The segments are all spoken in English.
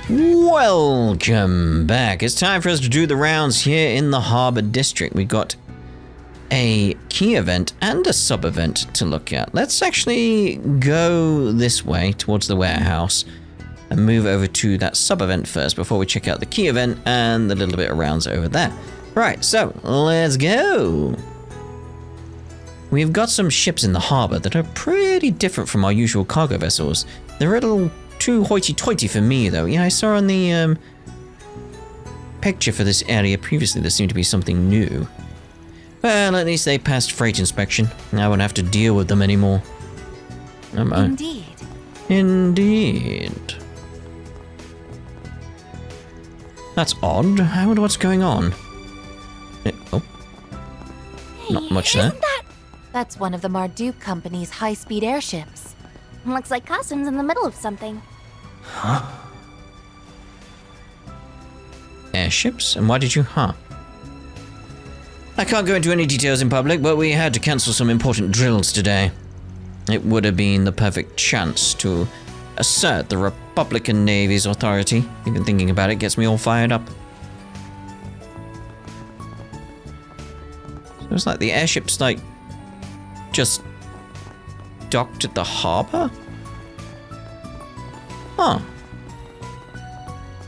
Welcome back. It's time for us to do the rounds here in the Harbor District. We got a key event and a sub-event to look at. Let's actually go this way towards the warehouse and move over to that sub-event first before we check out the key event and the little bit of rounds over there. Right, so let's go. We've got some ships in the harbor that are pretty different from our usual cargo vessels. They're a little too hoity-toity for me, though. Yeah, I saw on the picture for this area previously there seemed to be something new. Well, at least they passed freight inspection. I won't have to deal with them anymore. Indeed. Indeed. That's odd. I wonder what's going on. Oh. Hey, not much there. That's one of the Marduk company's high-speed airships. Looks like Kasim's in the middle of something. Huh? Airships? And why did you, I can't go into any details in public, but we had to cancel some important drills today. It would have been the perfect chance to assert the Republican Navy's authority. Even thinking about it gets me all fired up. So it's like the airship's like just docked at the harbor? Huh.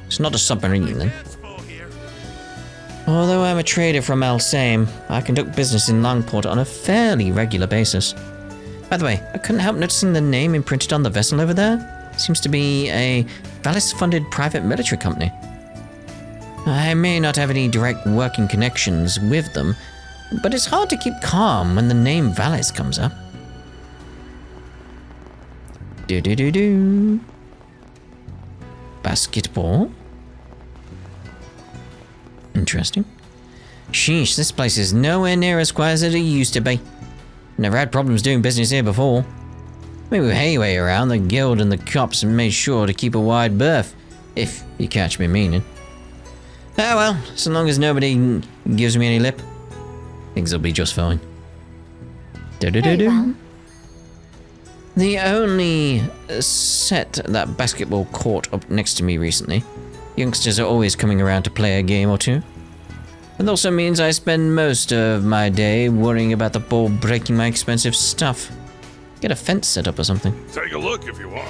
It's not a submarine then. Although I'm a trader from Al Saim, I conduct business in Longport on a fairly regular basis. By the way, I couldn't help noticing the name imprinted on the vessel over there. Seems to be a Valis-funded private military company. I may not have any direct working connections with them, but it's hard to keep calm when the name Valis comes up. Do-do-do-do. Basketball? Interesting. Sheesh, this place is nowhere near as quiet as it used to be. Never had problems doing business here before. We were hayway around, the guild and the cops made sure to keep a wide berth, if you catch me meaning. Ah well, so long as nobody gives me any lip, things will be just fine. Well. The only set that basketball court up next to me recently. Youngsters are always coming around to play a game or two. It also means I spend most of my day worrying about the ball breaking my expensive stuff. Get a fence set up or something. Take a look if you want.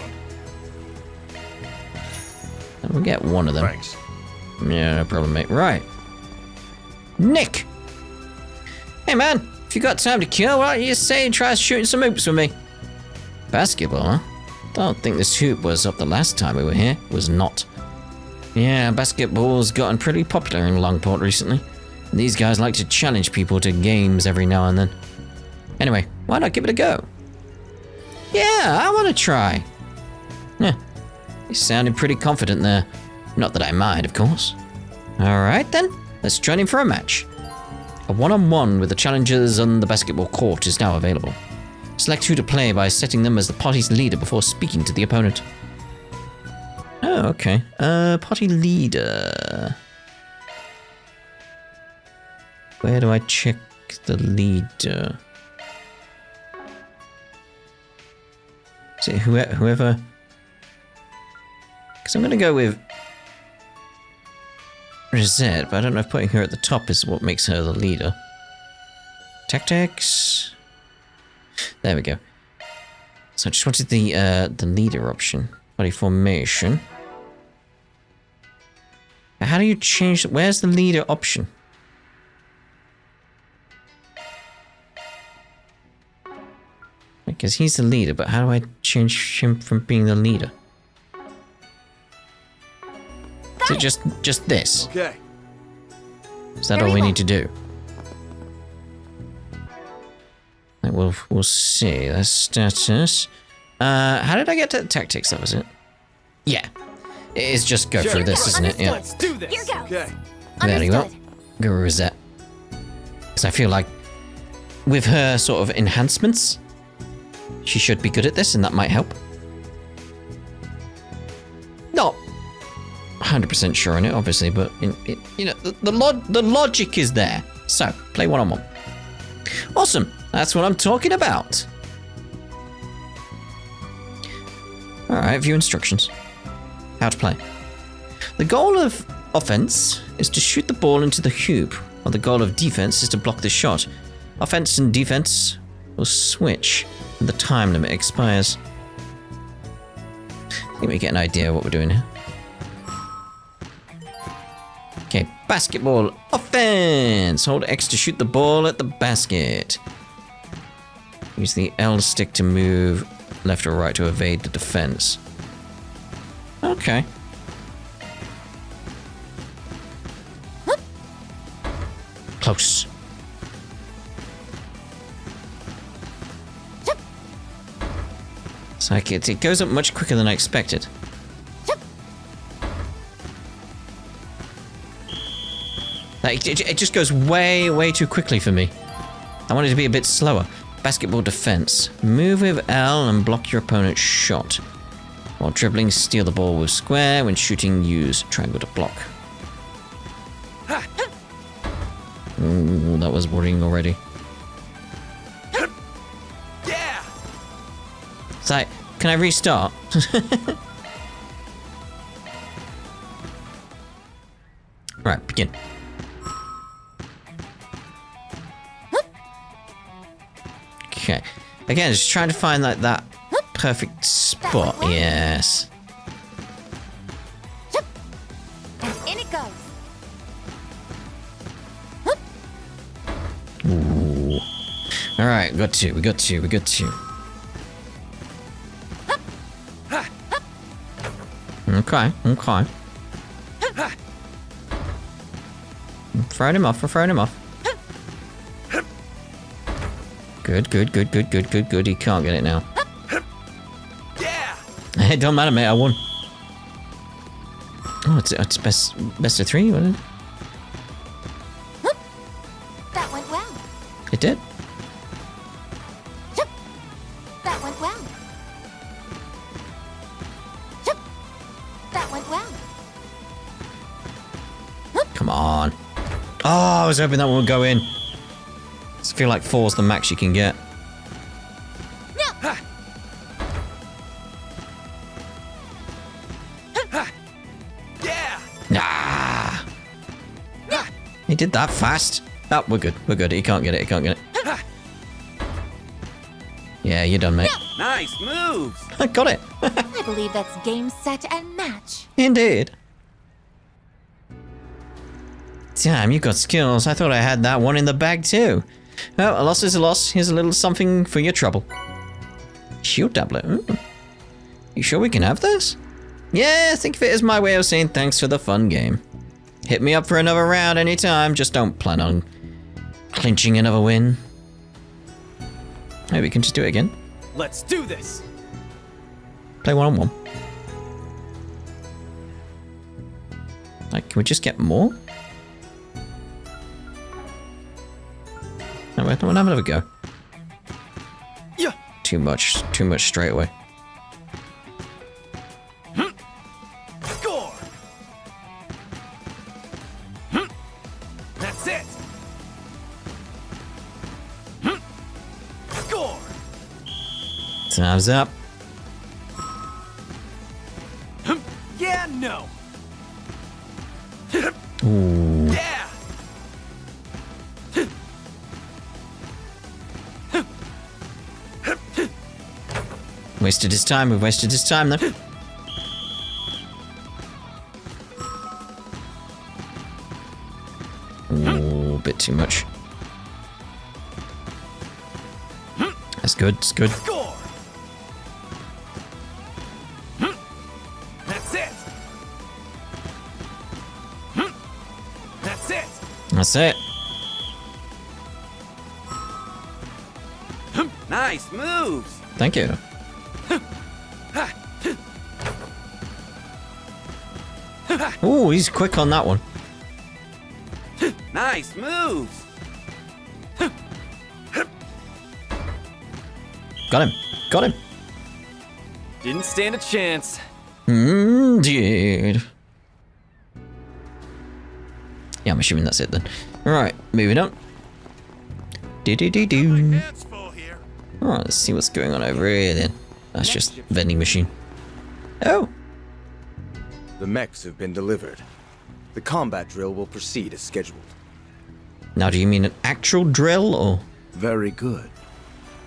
And we'll get one of them. Thanks. Yeah, no problem, mate. Right. Nick! Hey man, if you got time to kill, why don't you say and try shooting some hoops with me? Basketball, huh? Don't think this hoop was up the last time we were here. It was not. Yeah, basketball's gotten pretty popular in Longport recently. These guys like to challenge people to games every now and then. Anyway, why not give it a go? Yeah, I want to try. Yeah, you sounded pretty confident there. Not that I mind, of course. Alright then, let's join in for a match. A one-on-one with the challengers on the basketball court is now available. Select who to play by setting them as the party's leader before speaking to the opponent. Oh, okay. Party leader. Where do I check the leader? Is it whoever? Because I'm going to go with Rosette, but I don't know if putting her at the top is what makes her the leader. Tactics. There we go. So I just wanted the leader option. Body formation. How do you change? Where's the leader option? Because he's the leader, but how do I change him from being the leader? Is it just this? Okay. Is that all we need to do? We'll see. That's status. How did I get to tactics? That was it. Yeah. It's just go through this, isn't it? Yeah. Let's do this. Here goes. Okay. There you go. Go Rosette. Because I feel like with her sort of enhancements, she should be good at this, and that might help. Not 100% sure on it, obviously, but you know, the logic is there. So play one-on-one. Awesome. That's what I'm talking about. All right, view instructions. How to play. The goal of offense is to shoot the ball into the hoop, while the goal of defense is to block the shot. Offense and defense will switch when the time limit expires. I think we get an idea of what we're doing here. Okay, basketball offense. Hold X to shoot the ball at the basket. Use the L stick to move left or right to evade the defense. Okay. Close. It's like it goes up much quicker than I expected. Like it just goes way too quickly for me. I want it to be a bit slower. Basketball defense. Move with L and block your opponent's shot. While dribbling, steal the ball with square. When shooting, use triangle to block. Ooh, that was worrying already. Yeah. It's like, can I restart? Right, begin. Okay. Again, just trying to find like that perfect spot. Yes. And in it goes. Ooh. All right, we got two. Okay. I'm throwing him off. Good. He can't get it now. Yeah. It don't matter, mate. I won. Oh, it's best of 3, wasn't it? That went well. It did. That went well. That went well. Come on. Oh, I was hoping that one would go in. I feel like 4's the max you can get. Yeah. Nah. He did that fast. Oh, we're good. He can't get it. Yeah, you're done, mate. Nice moves. I got it. I believe that's game, set, and match. Indeed. Damn, you got skills. I thought I had that one in the bag too. Well, a loss is a loss. Here's a little something for your trouble. Shield tablet. Ooh. You sure we can have this? Yeah, think of it as my way of saying thanks for the fun game. Hit me up for another round anytime. Just don't plan on clinching another win. Maybe we can just do it again. Let's do this. Play one-on-one. Like, can we just get more? No, we'll have another go. Yeah. Too much straight away. Score. That's it. Score. Time's up. Yeah, no. Ooh. Yeah. Wasted his time. We've wasted his time, though. Ooh, a bit too much. That's good. It's good. Score. That's it. That's it. That's it. Nice moves. Thank you. Ooh, he's quick on that one. Nice moves. Got him. Didn't stand a chance. Indeed. Yeah, I'm assuming that's it then. Alright, moving on. Do. Alright, let's see what's going on over here then. That's just vending machine. Oh! The mechs have been delivered. The combat drill will proceed as scheduled. Now, do you mean an actual drill, or...? Very good.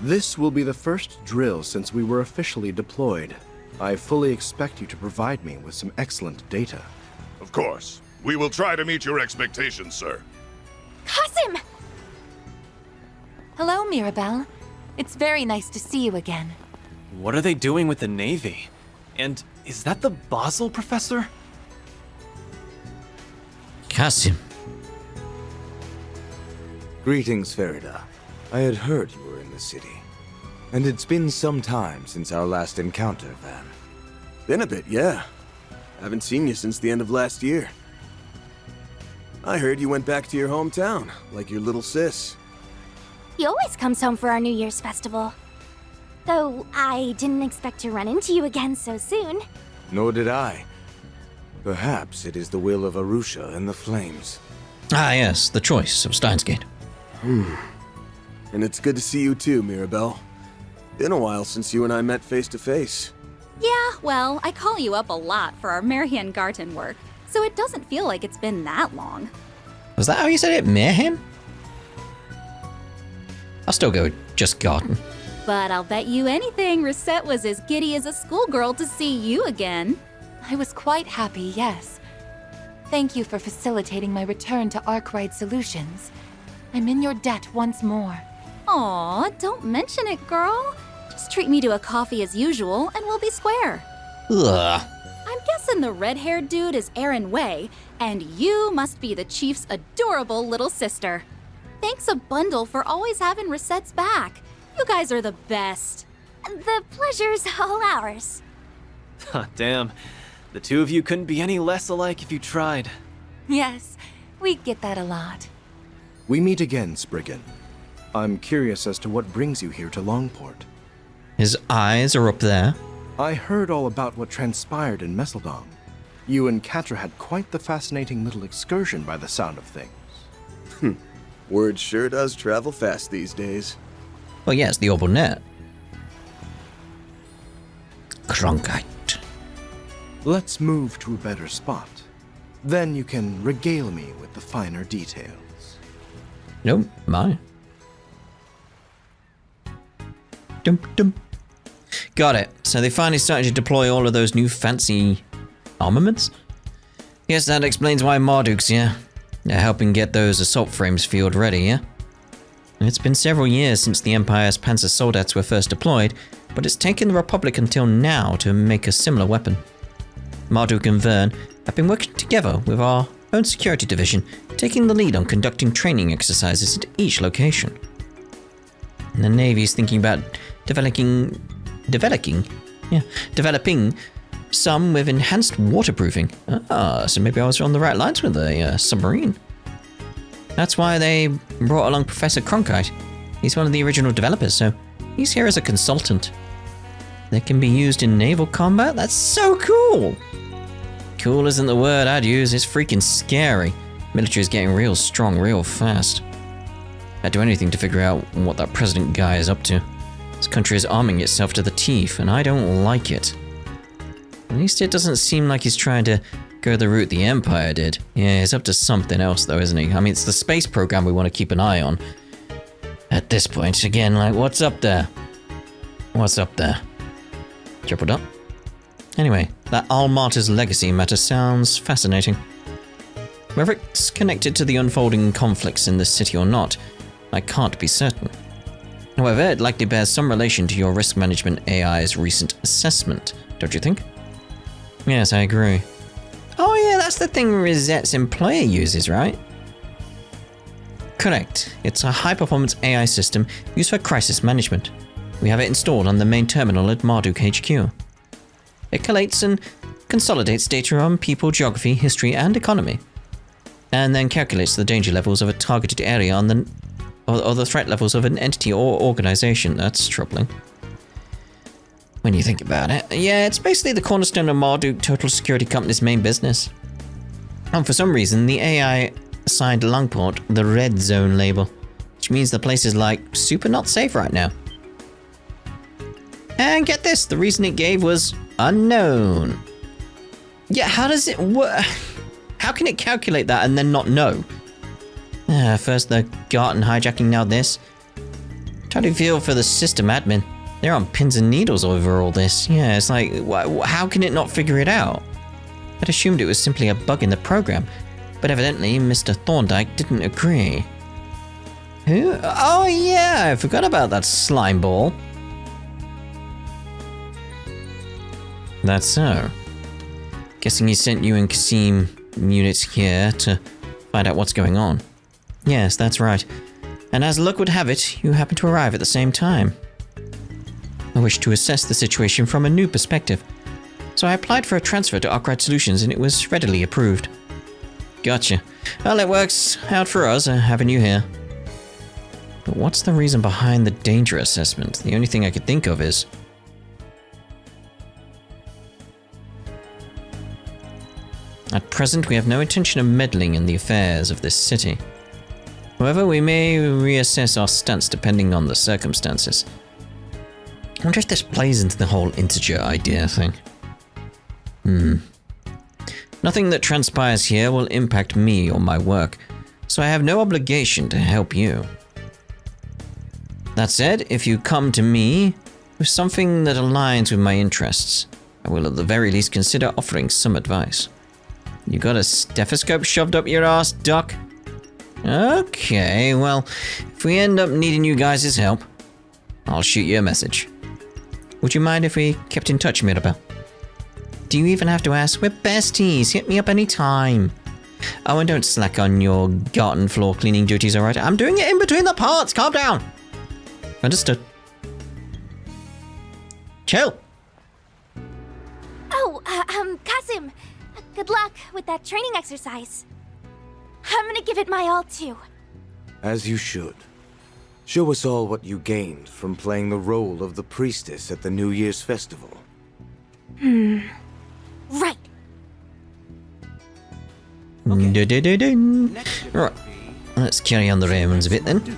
This will be the first drill since we were officially deployed. I fully expect you to provide me with some excellent data. Of course. We will try to meet your expectations, sir. Kasim! Hello, Mirabel. It's very nice to see you again. What are they doing with the Navy? And is that the Basel professor? Kasim. Greetings, Farida. I had heard you were in the city. And it's been some time since our last encounter, Van. Been a bit, yeah. Haven't seen you since the end of last year. I heard you went back to your hometown, like your little sis. He always comes home for our New Year's festival. Though I didn't expect to run into you again so soon. Nor did I. Perhaps it is the will of Arusha and the Flames. Ah, yes, the choice of Steins Gate. And it's good to see you too, Mirabel. Been a while since you and I met face to face. Yeah, well, I call you up a lot for our Marian Garten work, so it doesn't feel like it's been that long. Was that how you said it? Mayhem? I'll still go with just Garten. But I'll bet you anything Rosette was as giddy as a schoolgirl to see you again. I was quite happy, yes. Thank you for facilitating my return to Arkwright Solutions. I'm in your debt once more. Aw, don't mention it, girl. Just treat me to a coffee as usual, and we'll be square. Ugh. I'm guessing the red-haired dude is Aaron Way, and you must be the Chief's adorable little sister. Thanks a bundle for always having Rosette's back. You guys are the best. The pleasure's all ours. Damn. The two of you couldn't be any less alike if you tried. Yes, we get that a lot. We meet again, Spriggan. I'm curious as to what brings you here to Longport. His eyes are up there. I heard all about what transpired in Messeldom. You and Katra had quite the fascinating little excursion by the sound of things. Word sure does travel fast these days. Well, yes, the orbital net. Cronkite. Let's move to a better spot. Then you can regale me with the finer details. Nope, mine. Dum dum. Got it. So they finally started to deploy all of those new fancy armaments? Yes, that explains why Marduk's here. They're helping get those assault frames field ready, yeah? It's been several years since the Empire's Panzer Soldats were first deployed, but it's taken the Republic until now to make a similar weapon. Marduk and Vern have been working together with our own security division, taking the lead on conducting training exercises at each location. And the Navy's thinking about developing some with enhanced waterproofing. Ah, so maybe I was on the right lines with the submarine. That's why they brought along Professor Cronkite. He's one of the original developers, so he's here as a consultant. They can be used in naval combat? That's so cool! Cool isn't the word I'd use, it's freaking scary. Military's getting real strong real fast. I'd do anything to figure out what that president guy is up to. This country is arming itself to the teeth, and I don't like it. At least it doesn't seem like he's trying to go the route the Empire did. Yeah, he's up to something else though, isn't he? I mean, it's the space program we want to keep an eye on. At this point, again, like, what's up there? What's up there? Triple dot. Anyway, that Almata's legacy matter sounds fascinating. Whether it's connected to the unfolding conflicts in this city or not, I can't be certain. However, it likely bears some relation to your risk management AI's recent assessment, don't you think? Yes, I agree. Oh yeah, that's the thing Rosette's employer uses, right? Correct. It's a high-performance AI system used for crisis management. We have it installed on the main terminal at Marduk HQ. It collates and consolidates data on people, geography, history, and economy, and then calculates the danger levels of a targeted area on the threat levels of an entity or organization. That's troubling. When you think about it, yeah, it's basically the cornerstone of Marduk Total Security Company's main business. And for some reason, the AI assigned Longport the red zone label, which means the place is like super not safe right now. And get this, the reason it gave was unknown. Yeah, how does it work? How can it calculate that and then not know? First the Garten hijacking, now this. Try to feel for the system admin. They're on pins and needles over all this. Yeah, it's like, how can it not figure it out? I'd assumed it was simply a bug in the program, but evidently Mr. Thorndyke didn't agree. Who? Oh yeah, I forgot about that slime ball. That's so. Guessing he sent you and Kasim units here to find out what's going on. Yes, that's right. And as luck would have it, you happened to arrive at the same time. I wish to assess the situation from a new perspective, so I applied for a transfer to Arkwright Solutions and it was readily approved. Gotcha. Well, it works out for us having you here. But what's the reason behind the danger assessment? The only thing I could think of is... At present, we have no intention of meddling in the affairs of this city. However, we may reassess our stance depending on the circumstances. I wonder if this plays into the whole integer idea thing. Nothing that transpires here will impact me or my work, so I have no obligation to help you. That said, if you come to me with something that aligns with my interests, I will at the very least consider offering some advice. You got a stethoscope shoved up your ass, Doc? Okay, well, if we end up needing you guys' help, I'll shoot you a message. Would you mind if we kept in touch, Mirabel? Do you even have to ask? We're besties, hit me up anytime. Oh, and don't slack on your garden floor cleaning duties, alright? I'm doing it in between the parts, calm down. Understood. Chill. Oh, Kasim, good luck with that training exercise. I'm gonna give it my all, too. As you should. Show us all what you gained from playing the role of the priestess at the New Year's festival. Right. Right. Let's carry on the Romans a bit then.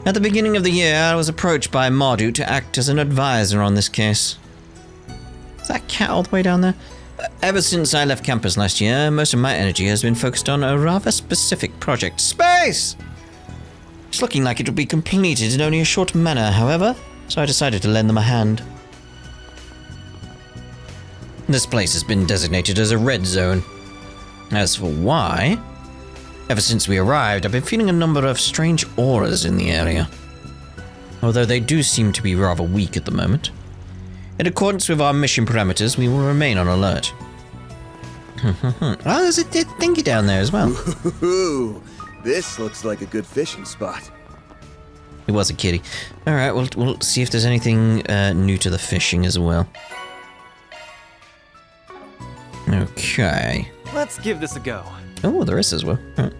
At the beginning of the year, I was approached by Marduk to act as an advisor on this case. Is that cat all the way down there? Ever since I left campus last year, most of my energy has been focused on a rather specific project. Space! It's looking like it will be completed in only a short manner, however, so I decided to lend them a hand. This place has been designated as a red zone. As for why, ever since we arrived, I've been feeling a number of strange auras in the area. Although they do seem to be rather weak at the moment. In accordance with our mission parameters, we will remain on alert. Oh, there's a thingy down there as well. Ooh, this looks like a good fishing spot. It was a kitty. Alright, we'll see if there's anything new to the fishing as well. Okay. Let's give this a go. Oh, there is as well. Right.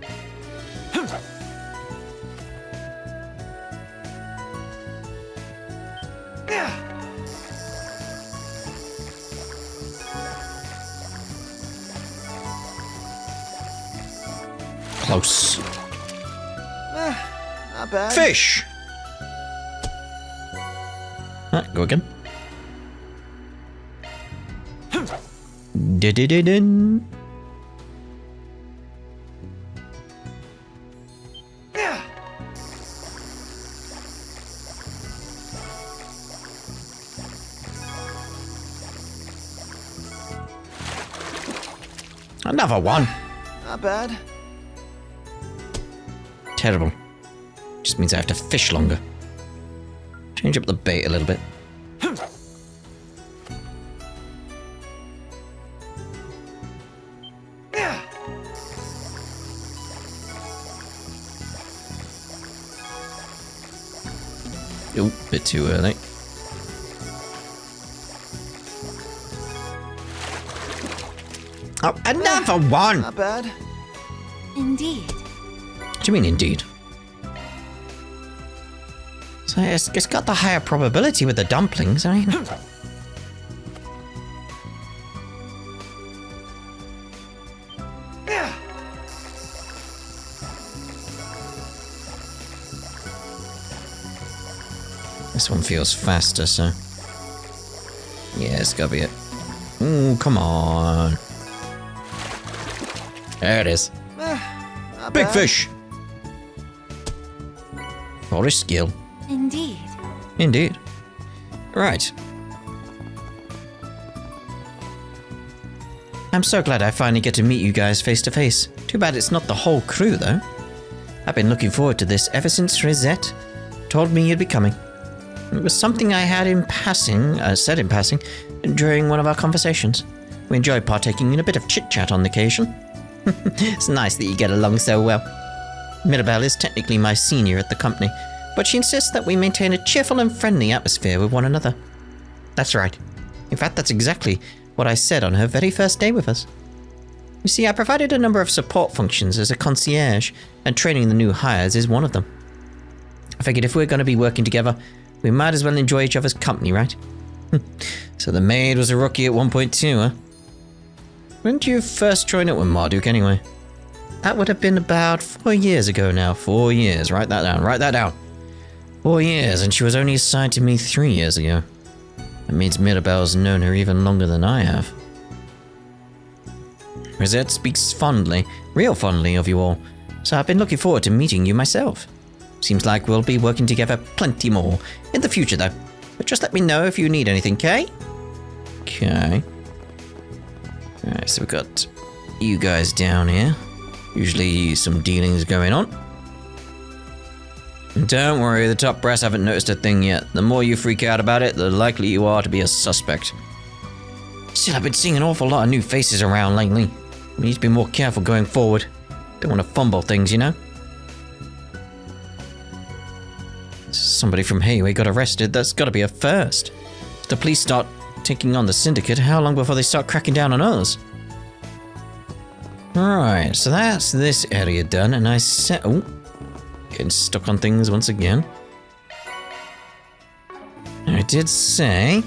Close. Not bad. Fish! Go again. Dun. Another one. Not bad. Terrible. Just means I have to fish longer. Change up the bait a little bit. Oh, bit too early. Oh, another one! Not bad. Indeed. What do you mean, indeed? So it's got the higher probability with the dumplings, I mean. This one feels faster, so... yeah, it's gotta be it. Ooh, come on. There it is. Big fish. What a skill. Indeed. Indeed. Right. I'm so glad I finally get to meet you guys face to face. Too bad it's not the whole crew, though. I've been looking forward to this ever since Rosette told me you'd be coming. It was something I had said in passing, during one of our conversations. We enjoy partaking in a bit of chit-chat on occasion. It's nice that you get along so well. Mirabel is technically my senior at the company, but she insists that we maintain a cheerful and friendly atmosphere with one another. That's right. In fact, that's exactly what I said on her very first day with us. You see, I provided a number of support functions as a concierge, and training the new hires is one of them. I figured if we're going to be working together, we might as well enjoy each other's company, right? So the maid was a rookie at 1.2, huh? When did you first join up with Marduk, anyway? That would have been about 4 years ago now. 4 years. Write that down. 4 years, and she was only assigned to me 3 years ago. That means Mirabel's known her even longer than I have. Rosette speaks fondly, real fondly of you all, so I've been looking forward to meeting you myself. Seems like we'll be working together plenty more in the future, though. But just let me know if you need anything, okay? Okay. Alright, so we've got you guys down here. Usually some dealings going on. And don't worry, the top brass haven't noticed a thing yet. The more you freak out about it, the likely you are to be a suspect. Still, I've been seeing an awful lot of new faces around lately. We need to be more careful going forward. Don't want to fumble things, you know? Somebody from Hayway got arrested. That's got to be a first. If the police start taking on the syndicate, how long before they start cracking down on us? Right, so that's this area done, and I said... Oh, getting stuck on things once again. I did say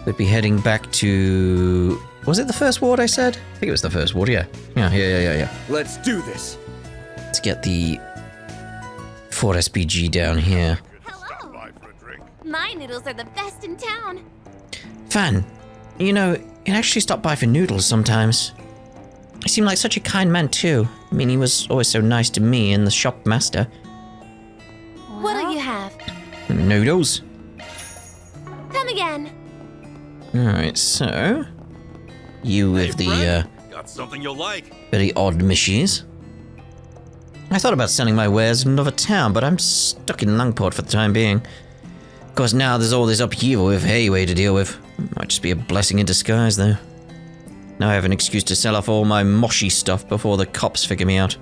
we'd be heading back to... Was it the first ward I said? I think it was the first ward, yeah. Yeah. Let's do this. Let's get the Ford SPG down here. Hello. My noodles are the best in town. Fan, you know, you actually stop by for noodles sometimes. He seemed like such a kind man too. I mean, he was always so nice to me and the shop master. What'll you have? Noodles. Come again. Alright, so... You with the, Got something you'll like. very odd mishies. I thought about selling my wares in another town, but I'm stuck in Langport for the time being. Of course, now there's all this upheaval with Hayway to deal with. Might just be a blessing in disguise, though. Now I have an excuse to sell off all my moshy stuff before the cops figure me out.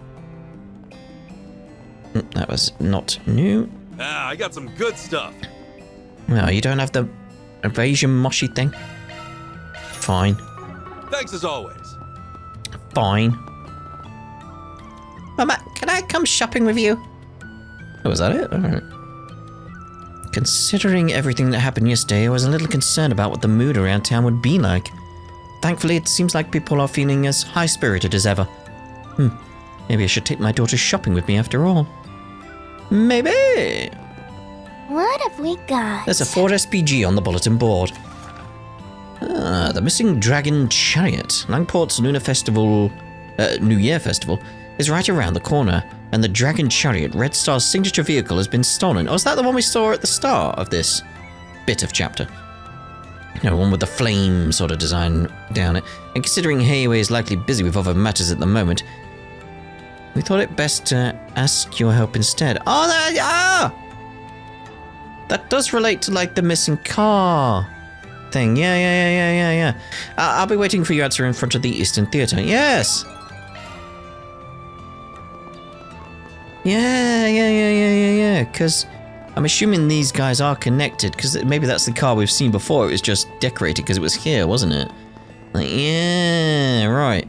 That was not new. Ah, I got some good stuff. No, you don't have the evasion moshy thing? Fine. Thanks as always. Fine. Mama, can I come shopping with you? Oh, was that it? Alright. Considering everything that happened yesterday, I was a little concerned about what the mood around town would be like. Thankfully, it seems like people are feeling as high-spirited as ever. Maybe I should take my daughter shopping with me after all. Maybe! What have we got? There's a Ford SPG on the bulletin board. Ah, the missing Dragon Chariot. Langport's New Year Festival is right around the corner, and the Dragon Chariot, Red Star's signature vehicle, has been stolen. Oh, is that the one we saw at the start of this bit of chapter? You know, one with the flame sort of design down it. And considering Hayway is likely busy with other matters at the moment, we thought it best to ask your help instead. Oh, that does relate to, like, the missing car thing. Yeah. I'll be waiting for your answer in front of the Eastern Theatre. Yes! Yeah, because I'm assuming these guys are connected, because maybe that's the car we've seen before. It was just decorated because it was here, wasn't it? Like, yeah, right.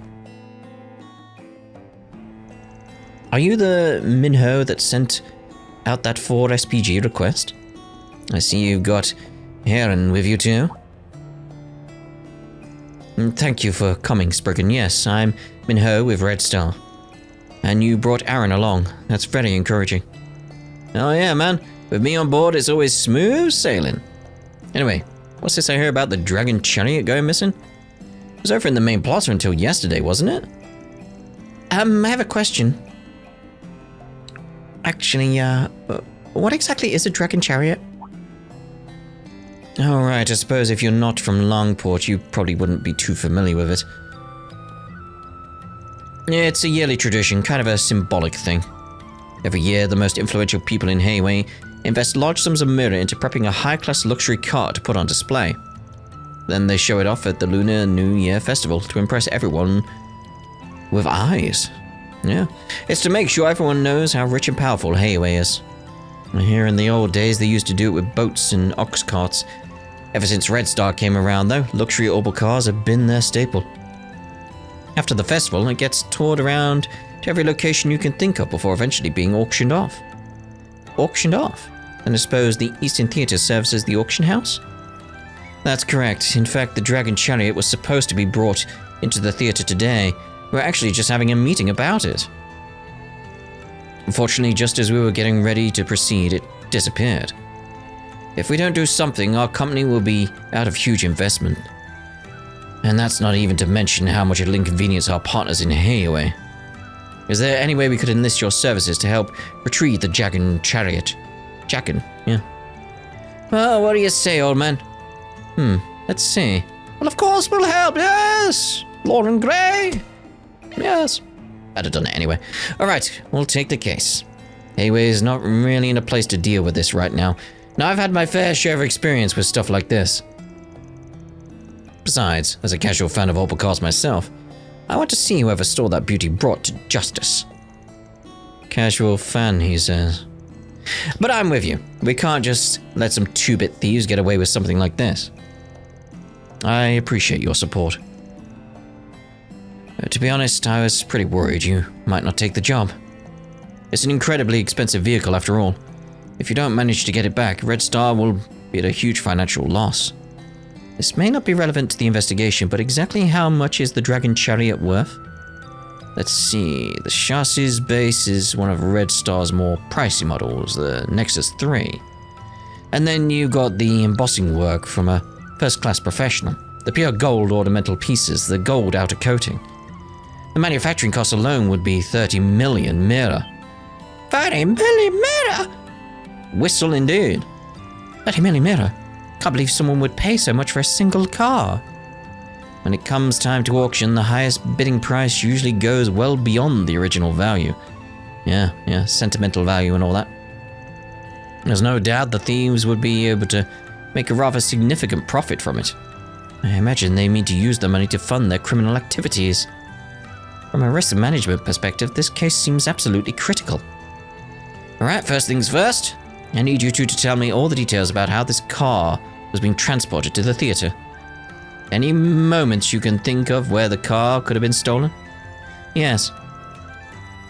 Are you the Minho that sent out that Ford SPG request? I see you've got Heron with you too. Thank you for coming, Spriggan. Yes, I'm Minho with Red Star. And you brought Aaron along. That's very encouraging. Oh yeah, man. With me on board, it's always smooth sailing. Anyway, what's this I hear about the Dragon Chariot going missing? was over in the main plaza until yesterday, wasn't it? I have a question. Actually, what exactly is a dragon chariot? Alright, I suppose if you're not from Longport, you probably wouldn't be too familiar with it. It's a yearly tradition, kind of a symbolic thing. Every year, the most influential people in Heiwei invest large sums of mirror into prepping a high-class luxury car to put on display. Then they show it off at the Lunar New Year Festival to impress everyone with eyes. Yeah, it's to make sure everyone knows how rich and powerful Heiwei is. Here in the old days, they used to do it with boats and ox carts. Ever since Red Star came around, though, luxury orbital cars have been their staple. After the festival, it gets toured around to every location you can think of before eventually being auctioned off. Auctioned off? And I suppose the Eastern Theatre serves as the auction house? That's correct. In fact, the Dragon Chariot was supposed to be brought into the theatre today. We're actually just having a meeting about it. Unfortunately, just as we were getting ready to proceed, it disappeared. If we don't do something, our company will be out of huge investment. And that's not even to mention how much it'll inconvenience our partners in Heiwei. Is there any way we could enlist your services to help retrieve the Dragon Chariot? Dragon, yeah. Well, what do you say, old man? Let's see. Well, of course we'll help, yes! Lauren Gray! Yes. I'd have done it anyway. Alright, we'll take the case. Heiwei is not really in a place to deal with this right now. Now, I've had my fair share of experience with stuff like this. Besides, as a casual fan of orbital cars myself, I want to see whoever stole that beauty brought to justice. Casual fan, he says. But I'm with you. We can't just let some two-bit thieves get away with something like this. I appreciate your support. To be honest, I was pretty worried you might not take the job. It's an incredibly expensive vehicle after all. If you don't manage to get it back, Red Star will be at a huge financial loss. This may not be relevant to the investigation, but exactly how much is the Dragon Chariot worth? Let's see, the chassis base is one of Red Star's more pricey models, the Nexus 3. And then you got the embossing work from a first-class professional, the pure gold ornamental pieces, the gold outer coating. The manufacturing cost alone would be 30 million mirror. 30 million mirror? Whistle indeed. 30 million mirror? Can't believe someone would pay so much for a single car. When it comes time to auction, the highest bidding price usually goes well beyond the original value. Yeah, sentimental value and all that. There's no doubt the thieves would be able to make a rather significant profit from it. I imagine they mean to use the money to fund their criminal activities. From a risk management perspective, this case seems absolutely critical. Alright, first things first. I need you two to tell me all the details about how this car was being transported to the theatre. Any moments you can think of where the car could have been stolen? Yes.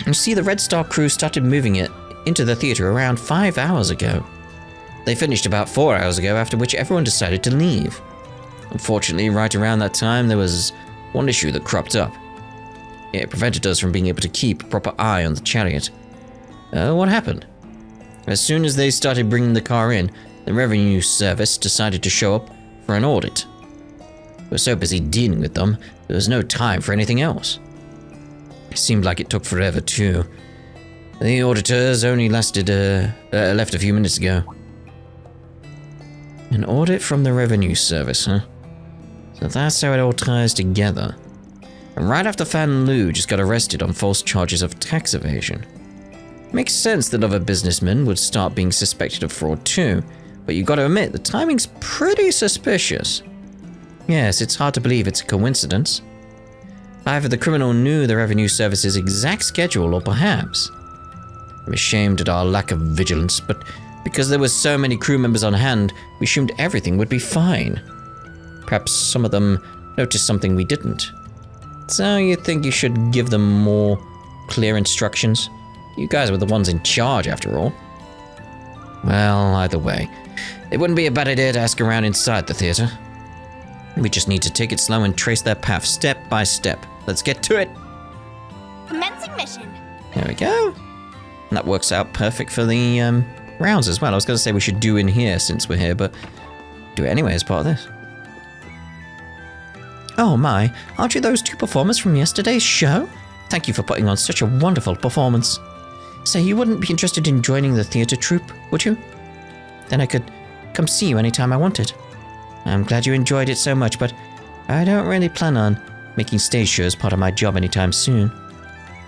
You see, the Red Star crew started moving it into the theatre around 5 hours ago. They finished about 4 hours ago, after which everyone decided to leave. Unfortunately, right around that time, there was one issue that cropped up. It prevented us from being able to keep a proper eye on the chariot. What happened? As soon as they started bringing the car in, the revenue service decided to show up for an audit. We were so busy dealing with them, there was no time for anything else. It seemed like it took forever too. The auditors only left a few minutes ago. An audit from the revenue service, huh? So that's how it all ties together. And right after Fan Lu just got arrested on false charges of tax evasion. Makes sense that other businessmen would start being suspected of fraud too, but you gotta admit, the timing's pretty suspicious. Yes, it's hard to believe it's a coincidence. Either the criminal knew the revenue service's exact schedule, or perhaps. I'm ashamed at our lack of vigilance, but because there were so many crew members on hand, we assumed everything would be fine. Perhaps some of them noticed something we didn't. So you think you should give them more clear instructions? You guys were the ones in charge, after all. Well, either way, it wouldn't be a bad idea to ask around inside the theatre. We just need to take it slow and trace their path step by step. Let's get to it! Commencing mission. There we go. And that works out perfect for the rounds as well. I was going to say we should do in here since we're here, but do it anyway as part of this. Oh my, aren't you those two performers from yesterday's show? Thank you for putting on such a wonderful performance. Say, you wouldn't be interested in joining the theatre troupe, would you? Then I could come see you anytime I wanted. I'm glad you enjoyed it so much, but I don't really plan on making stage shows part of my job anytime soon.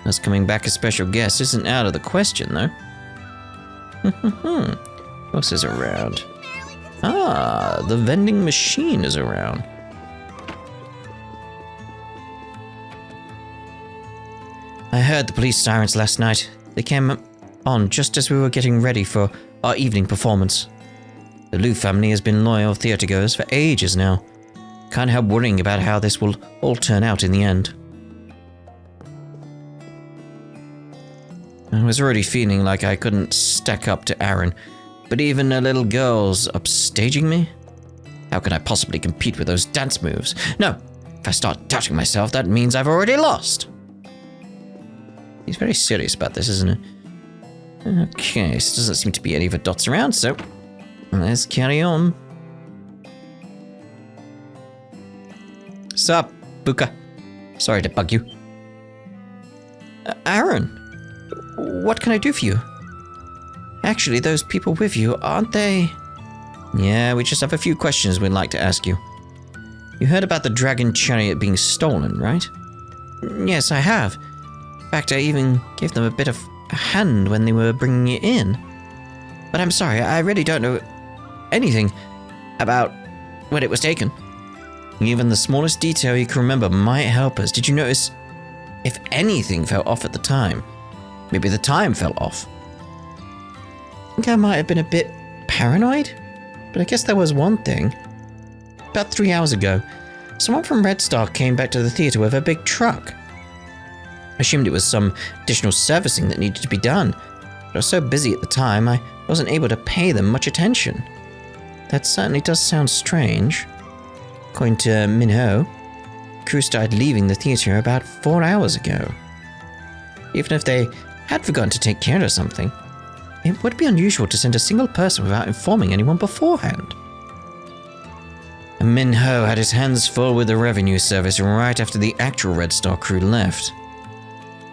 Us coming back as special guest isn't out of the question, though. What else is around? Ah, the vending machine is around. I heard the police sirens last night. They came on just as we were getting ready for our evening performance. The Liu family has been loyal theatergoers for ages now. Can't help worrying about how this will all turn out in the end. I was already feeling like I couldn't stack up to Aaron, but even a little girl's upstaging me? How could I possibly compete with those dance moves? No, if I start doubting myself, that means I've already lost. He's very serious about this, isn't he? Okay, so doesn't seem to be any other dots around, so let's carry on. Sup, Buka? Sorry to bug you. Aaron, what can I do for you? Actually, those people with you, aren't they? Yeah, we just have a few questions we'd like to ask you. You heard about the dragon chariot being stolen, right? Yes, I have. In fact, I even gave them a bit of a hand when they were bringing it in. But I'm sorry, I really don't know anything about when it was taken. Even the smallest detail you can remember might help us. Did you notice if anything fell off at the time? Maybe the time fell off. I think I might have been a bit paranoid, but I guess there was one thing. About 3 hours ago, someone from Red Star came back to the theater with a big truck. I assumed it was some additional servicing that needed to be done, but I was so busy at the time I wasn't able to pay them much attention. That certainly does sound strange. According to Minho, crew started leaving the theater about 4 hours ago. Even if they had forgotten to take care of something, it would be unusual to send a single person without informing anyone beforehand. And Minho had his hands full with the revenue service right after the actual Red Star crew left.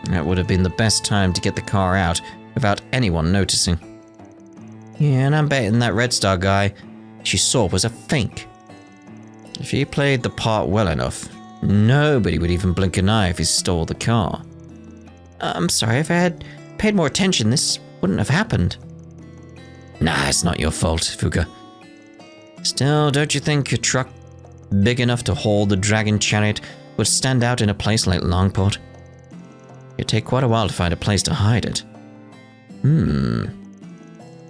That would have been the best time to get the car out without anyone noticing. Yeah, and I'm betting that Red Star guy she saw was a fake. If he played the part well enough, nobody would even blink an eye if he stole the car. I'm sorry, if I had paid more attention, this wouldn't have happened. Nah, it's not your fault, Fuka. Still, don't you think a truck big enough to hold the Dragon Chariot would stand out in a place like Longport? It'd take quite a while to find a place to hide it.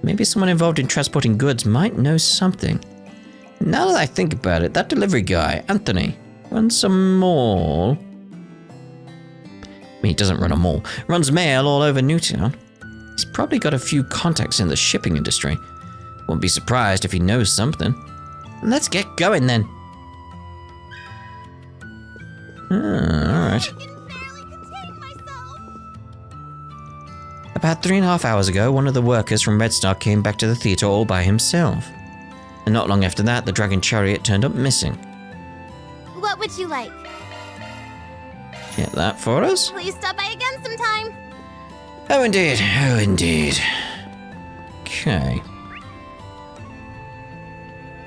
Maybe someone involved in transporting goods might know something. Now that I think about it, that delivery guy, Anthony, runs a mall. I mean, he doesn't run a mall. Runs mail all over Newtown. He's probably got a few contacts in the shipping industry. Won't be surprised if he knows something. Let's get going then. Alright. About 3.5 hours ago, one of the workers from Red Star came back to the theater all by himself. And not long after that, the Dragon Chariot turned up missing. What would you like? Get that for us? Please stop by again sometime. Oh, indeed. Oh, indeed. Okay.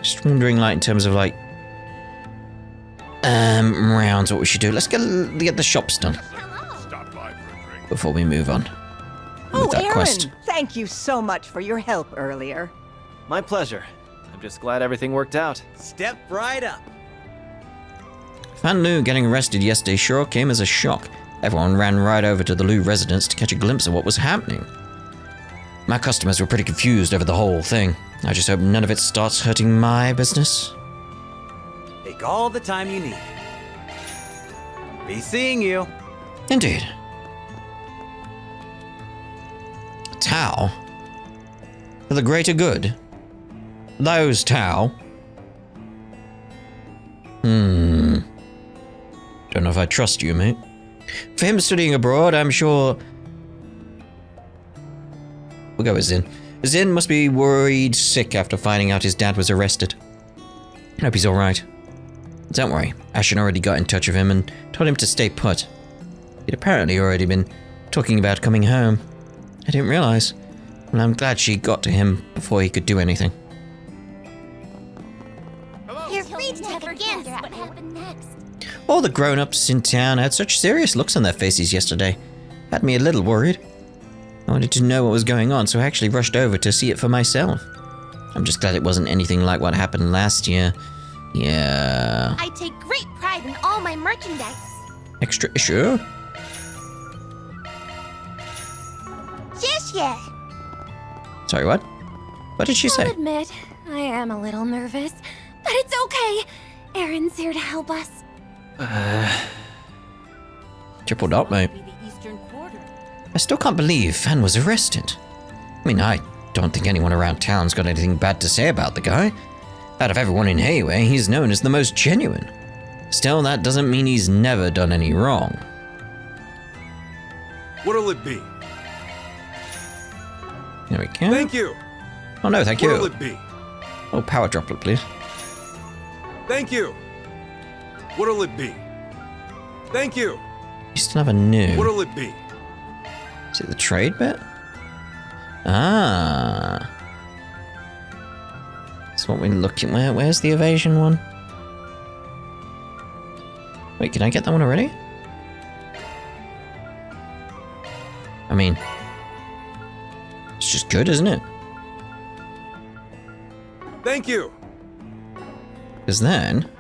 Just wondering, like, in terms of, like, rounds, what we should do. Let's get the shops done Stop by for a drink. before we move on Oh, with that Aaron, quest. thank you so much for your help earlier. My pleasure. I'm just glad everything worked out. Step right up. Fan Lu getting arrested yesterday sure came as a shock. Everyone ran right over to the Lu residence to catch a glimpse of what was happening. My customers were pretty confused over the whole thing. I just hope none of it starts hurting my business. Take all the time you need. Be seeing you. Indeed. Tao? For the greater good? Those Tao? Don't know if I trust you, mate. For him studying abroad, I'm sure... We'll go with Zin. Zin must be worried sick after finding out his dad was arrested. Hope he's alright. Don't worry, Ashen already got in touch with him and told him to stay put. He'd apparently already been talking about coming home. I didn't realize, and I'm glad she got to him before he could do anything. You're free to take a gander at what happened next. All the grown-ups in town had such serious looks on their faces yesterday. Had me a little worried. I wanted to know what was going on, so I actually rushed over to see it for myself. I'm just glad it wasn't anything like what happened last year. Yeah. I take great pride in all my merchandise. Extra issue? Sorry, what? What did she say? I'll admit, I am a little nervous, but it's okay. Aaron's here to help us. Triple dot, mate. I still can't believe Fan was arrested. I mean, I don't think anyone around town's got anything bad to say about the guy. Out of everyone in Hayway, he's known as the most genuine. Still, that doesn't mean he's never done any wrong. What'll it be? There we go. Thank you. Oh no, thank you. What'll it be? Oh, power droplet, please. Thank you. What'll it be? Thank you. You still have a new. What'll it be? Is it the trade bit? Ah. That's what we're looking at. Where's the evasion one? Wait, can I get that one already? I mean, it's just good, isn't it? Thank you. Because then,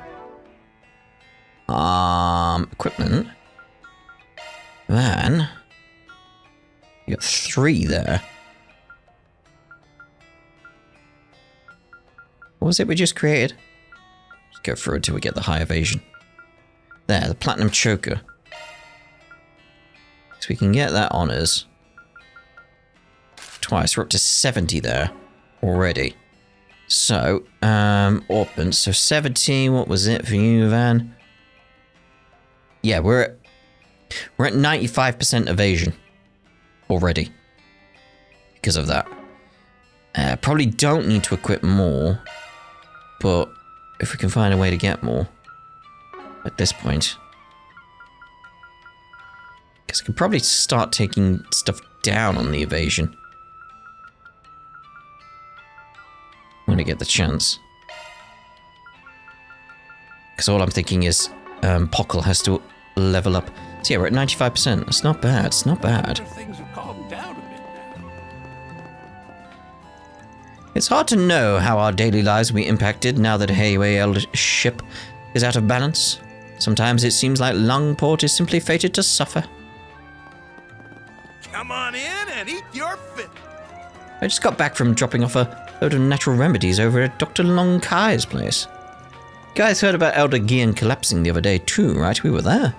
equipment. Then, you got 3 there. What was it we just created? Just go through until we get the high evasion. There, the platinum choker. So we can get that on us twice. We're up to 70 there already. So, Orphan, so 70, what was it for you, Van? Yeah, we're at 95% evasion already because of that. Probably don't need to equip more, but if we can find a way to get more at this point. Because I could probably start taking stuff down on the evasion when I get the chance. Because all I'm thinking is Pockle has to level up. So yeah, we're at 95%. That's not bad. It's not bad. Things have calmed down a bit now. It's hard to know how our daily lives will be impacted now that Hayway Eldership is out of balance. Sometimes it seems like Longport is simply fated to suffer. Come on in and eat your fill. I just got back from dropping off a load of natural remedies over at Dr. Long Kai's place. You guys heard about Elder Gian collapsing the other day too, right? We were there.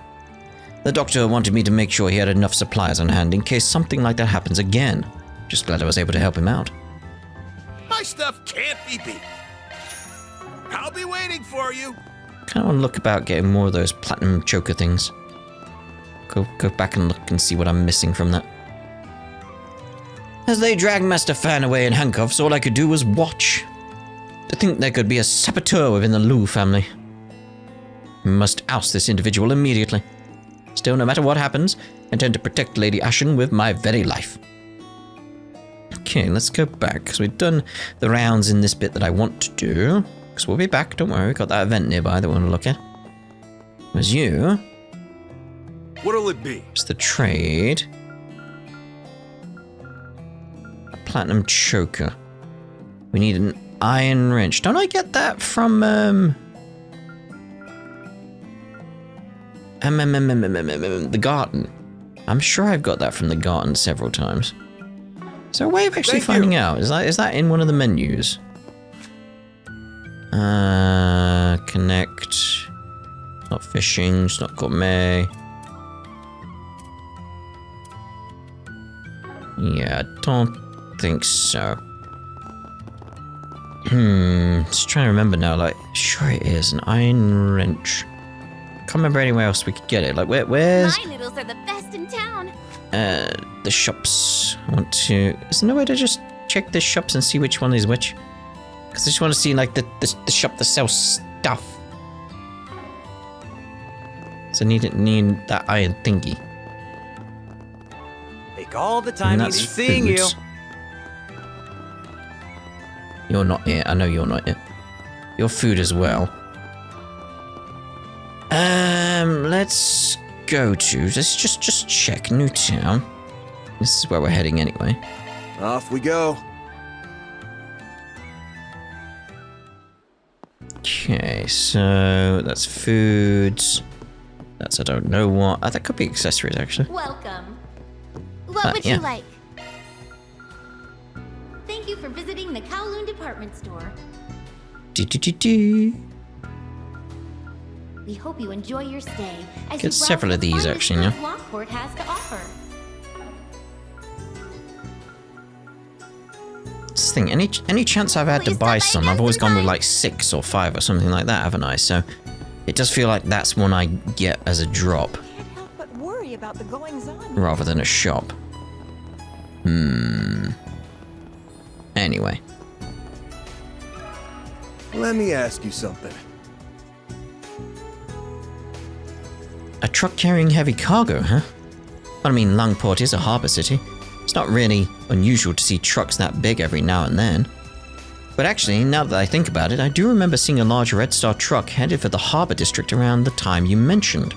The doctor wanted me to make sure he had enough supplies on hand in case something like that happens again. Just glad I was able to help him out. My stuff can't be beat. I'll be waiting for you. Kind of want to look about getting more of those platinum choker things. Go back and look and see what I'm missing from that. As they dragged Master Fan away in handcuffs, all I could do was watch. To think there could be a saboteur within the Liu family. We must oust this individual immediately. Still, no matter what happens, I intend to protect Lady Ashen with my very life. Okay, let's go back, because we've done the rounds in this bit that I want to do. Because we'll be back, don't worry, we've got that event nearby that we want to look at. Where's you? What'll it be? It's the trade. A platinum choker. We need an iron wrench. Don't I get that from, the garden? I'm sure I've got that from the garden several times. Is there a way of actually finding out? Is that in one of the menus? Connect. Not fishing, it's not gourmet. Yeah, I don't think so. Just trying to remember now, like, sure it is, an iron wrench. Can't remember anywhere else we could get it. Like, where's... My noodles are the best in town. The shops. I want to... Is there no way to just check the shops and see which one is which? Because I just want to see, like, the shop that sells stuff. So I need that iron thingy. Take all the time And you that's need. Seeing you. foods. You're not it. I know you're not it. You're food as well. Let's go to... Let's just check. New town. This is where we're heading anyway. Off we go. Okay, so that's foods. That's I don't know what. That could be accessories, actually. Welcome. What would yeah. you like? Thank you for visiting the Kowloon department store. We hope you enjoy your stay. As Get several of these, actually, yeah. Lockport has to offer. This thing, any chance I've had to buy some, I've always gone with like 6 or 5 or something like that, haven't I? So it does feel like that's one I get as a drop. Can't help but worry about the goings-on. Rather than a shop. Anyway. Let me ask you something. A truck carrying heavy cargo, huh? But I mean, Langport is a harbour city. It's not really unusual to see trucks that big every now and then. But actually, now that I think about it, I do remember seeing a large Red Star truck headed for the harbour district around the time you mentioned.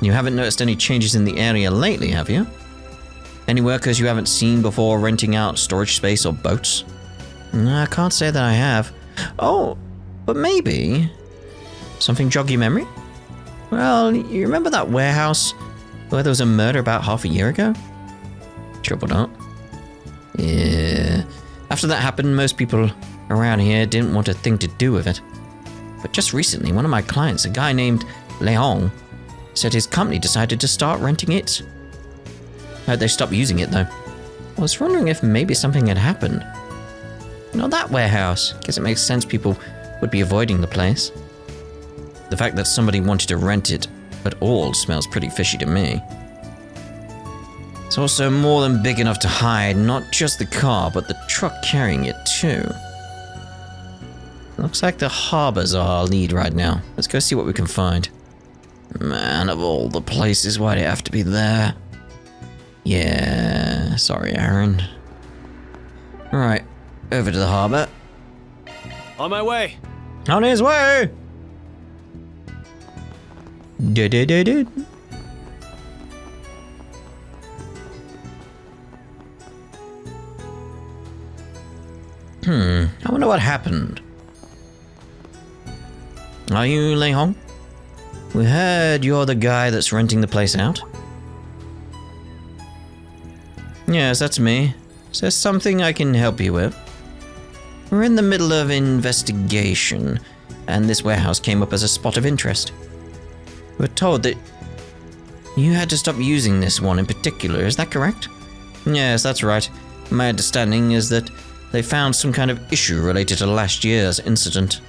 You haven't noticed any changes in the area lately, have you? Any workers you haven't seen before renting out storage space or boats? No, I can't say that I have. Oh, but maybe... Something jog your memory? Well, you remember that warehouse where there was a murder about half a year ago? Trouble not. Yeah. After that happened, most people around here didn't want a thing to do with it. But just recently, one of my clients, a guy named Nihon, said his company decided to start renting it. Heard they stopped using it, though. I was wondering if maybe something had happened. You know, that warehouse. Guess it makes sense people would be avoiding the place. The fact that somebody wanted to rent it at all smells pretty fishy to me. It's also more than big enough to hide not just the car, but the truck carrying it too. Looks like the harbor's our lead right now. Let's go see what we can find. Man, of all the places, why'd it have to be there? Yeah, sorry, Aaron. Alright, over to the harbor. On my way. On his way! Did. I wonder what happened. Are you Nihon? We heard you're the guy that's renting the place out. Yes, that's me. Is there something I can help you with? We're in the middle of investigation, and this warehouse came up as a spot of interest. We're told that you had to stop using this one in particular, is that correct? Yes, that's right. My understanding is that they found some kind of issue related to last year's incident.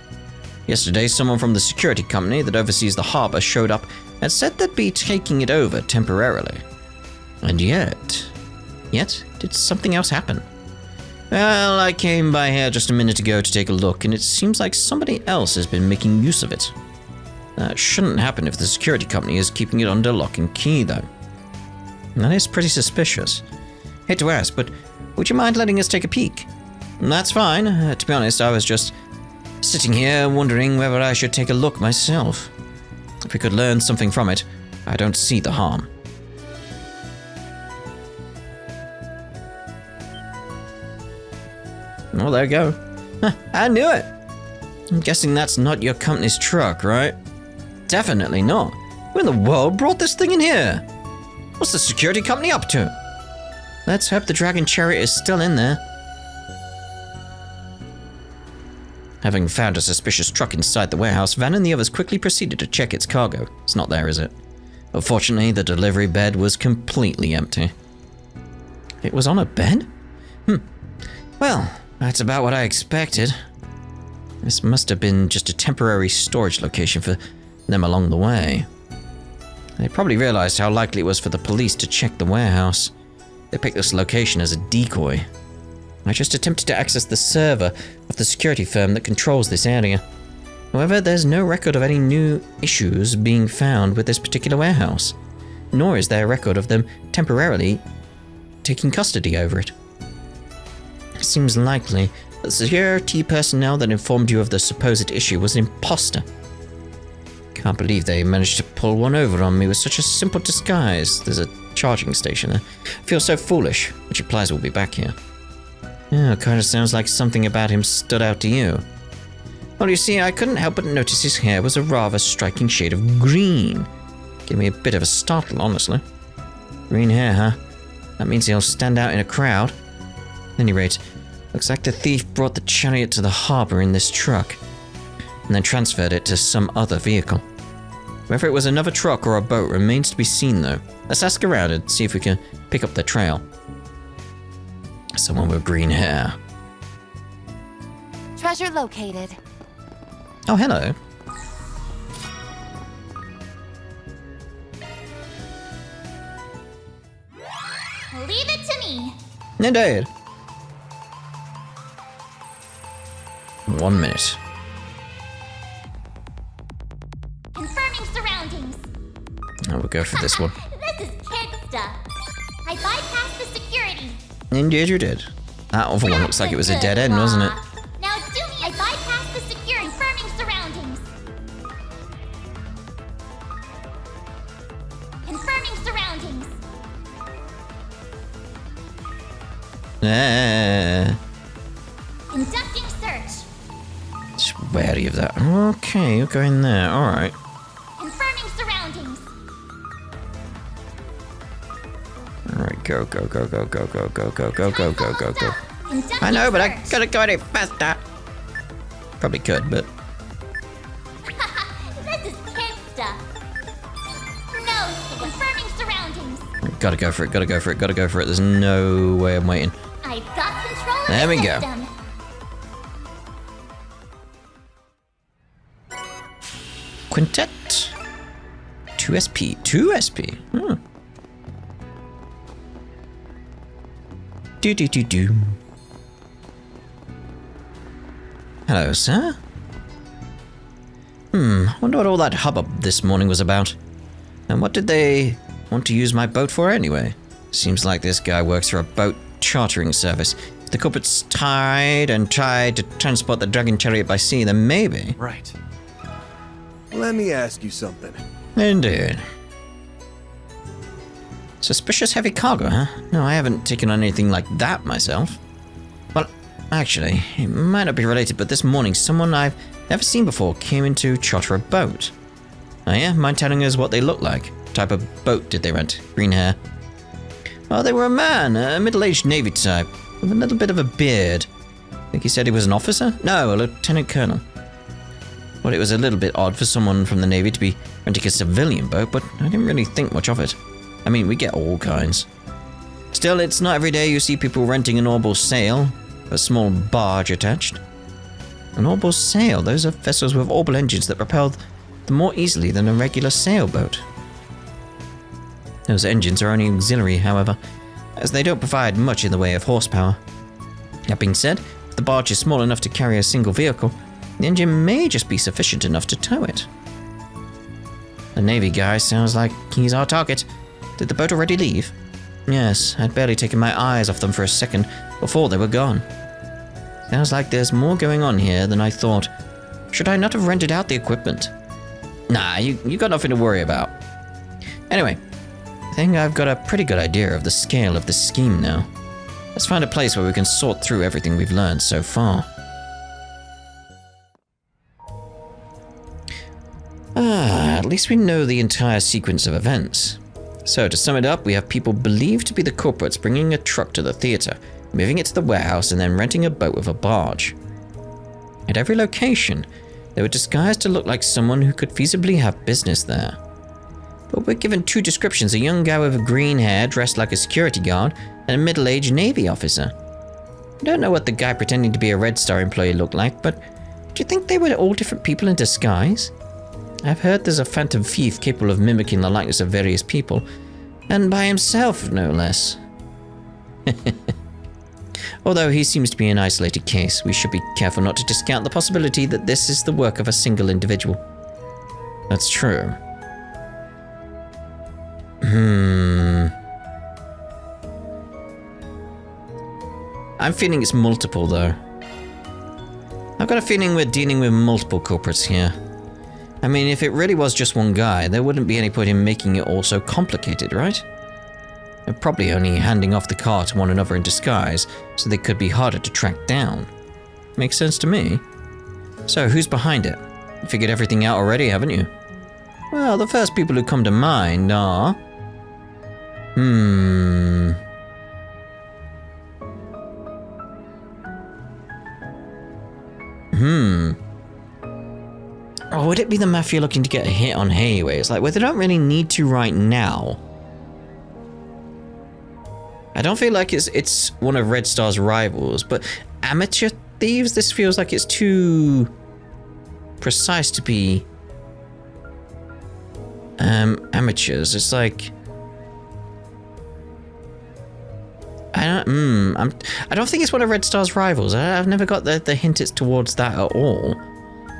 Yesterday, someone from the security company that oversees the harbor showed up and said they'd be taking it over temporarily. And yet, did something else happen? Well, I came by here just a minute ago to take a look, and it seems like somebody else has been making use of it. That shouldn't happen if the security company is keeping it under lock and key, though. That is pretty suspicious. Hate to ask, but would you mind letting us take a peek? That's fine. To be honest, I was just sitting here wondering whether I should take a look myself. If we could learn something from it, I don't see the harm. Oh, there you go. Huh, I knew it. I'm guessing that's not your company's truck, right? Definitely not. Who in the world brought this thing in here? What's the security company up to? Let's hope the Dragon Chariot is still in there. Having found a suspicious truck inside the warehouse, Van and the others quickly proceeded to check its cargo. It's not there, is it? Unfortunately, the delivery bed was completely empty. It was on a bed? Well, that's about what I expected. This must have been just a temporary storage location for them along the way. They probably realized how likely it was for the police to check the warehouse. They picked this location as a decoy. I just attempted to access the server of the security firm that controls this area. However, there's no record of any new issues being found with this particular warehouse, nor is there a record of them temporarily taking custody over it. It seems likely that the security personnel that informed you of the supposed issue was an imposter. Can't believe they managed to pull one over on me with such a simple disguise. There's a charging station there. I feel so foolish, which implies we'll be back here. Yeah, kind of sounds like something about him stood out to you. Well, you see, I couldn't help but notice his hair was a rather striking shade of green. Gave me a bit of a startle, honestly. Green hair, huh? That means he'll stand out in a crowd. At any rate, looks like the thief brought the chariot to the harbor in this truck, and then transferred it to some other vehicle. Whether it was another truck or a boat remains to be seen, though. Let's ask around and see if we can pick up the trail. Someone with green hair. Treasure located. Oh, hello. Leave it to me. Indeed. 1 minute. Confirming surroundings. Oh, we'll go for this one. This is kid stuff. I bypassed the security. Indeed you did. That other one looks like it was a dead end, wasn't it? Now do me. I bypassed the security. Confirming surroundings. Confirming surroundings. Conducting search. Just wary of that. Okay, you're going there. Alright. Confirming surroundings. Alright, go, go, go, go, go, go, go, go, go, go, go, go, go. Conducting I know, but I search. gotta go any faster. Probably could, but This is kid stuff. No, confirming surroundings. gotta go for it, gotta go for it, gotta go for it. There's no way I'm waiting. I've got control of There the we go. system. Quintet. 2SP. 2SP. Hmm. Do. Hello, sir. Wonder what all that hubbub this morning was about. And what did they want to use my boat for anyway? Seems like this guy works for a boat chartering service. If the culprits tied and tried to transport the dragon chariot by sea, then maybe. Right. Let me ask you something. Indeed. Suspicious heavy cargo, huh? No, I haven't taken on anything like that myself. Well, actually, it might not be related, but this morning someone I've never seen before came in to charter a boat. Oh yeah? Mind telling us what they look like? What type of boat did they rent? Green hair? Well, they were a man, a middle-aged Navy type, with a little bit of a beard. I think he said he was an officer? No, a lieutenant colonel. Well, it was a little bit odd for someone from the Navy to be renting a civilian boat, but I didn't really think much of it. I mean, we get all kinds. Still, it's not every day you see people renting an orbital sail, a small barge attached. An orbital sail, those are vessels with orbital engines that propel them more easily than a regular sailboat. Those engines are only auxiliary, however, as they don't provide much in the way of horsepower. That being said, if the barge is small enough to carry a single vehicle, the engine may just be sufficient enough to tow it. The Navy guy sounds like he's our target. Did the boat already leave? Yes, I'd barely taken my eyes off them for a second before they were gone. Sounds like there's more going on here than I thought. Should I not have rented out the equipment? Nah, you got nothing to worry about. Anyway, I think I've got a pretty good idea of the scale of this scheme now. Let's find a place where we can sort through everything we've learned so far. At least we know the entire sequence of events. So, to sum it up, we have people believed to be the culprits bringing a truck to the theater, moving it to the warehouse, and then renting a boat with a barge. At every location, they were disguised to look like someone who could feasibly have business there. But we're given two descriptions: a young guy with green hair dressed like a security guard, and a middle-aged Navy officer. I don't know what the guy pretending to be a Red Star employee looked like, but do you think they were all different people in disguise? I've heard there's a phantom thief capable of mimicking the likeness of various people, and by himself, no less. Although he seems to be an isolated case, we should be careful not to discount the possibility that this is the work of a single individual. That's true. I'm feeling it's multiple, though. I've got a feeling we're dealing with multiple culprits here. I mean, if it really was just one guy, there wouldn't be any point in making it all so complicated, right? They're probably only handing off the car to one another in disguise, so they could be harder to track down. Makes sense to me. So, who's behind it? You figured everything out already, haven't you? Well, the first people who come to mind are... Or would it be the Mafia looking to get a hit on Hayways? Like, well, they don't really need to right now. I don't feel like it's one of Red Star's rivals, but amateur thieves? This feels like it's too precise to be amateurs. It's like... I don't think it's one of Red Star's rivals. I've never got the hint it's towards that at all.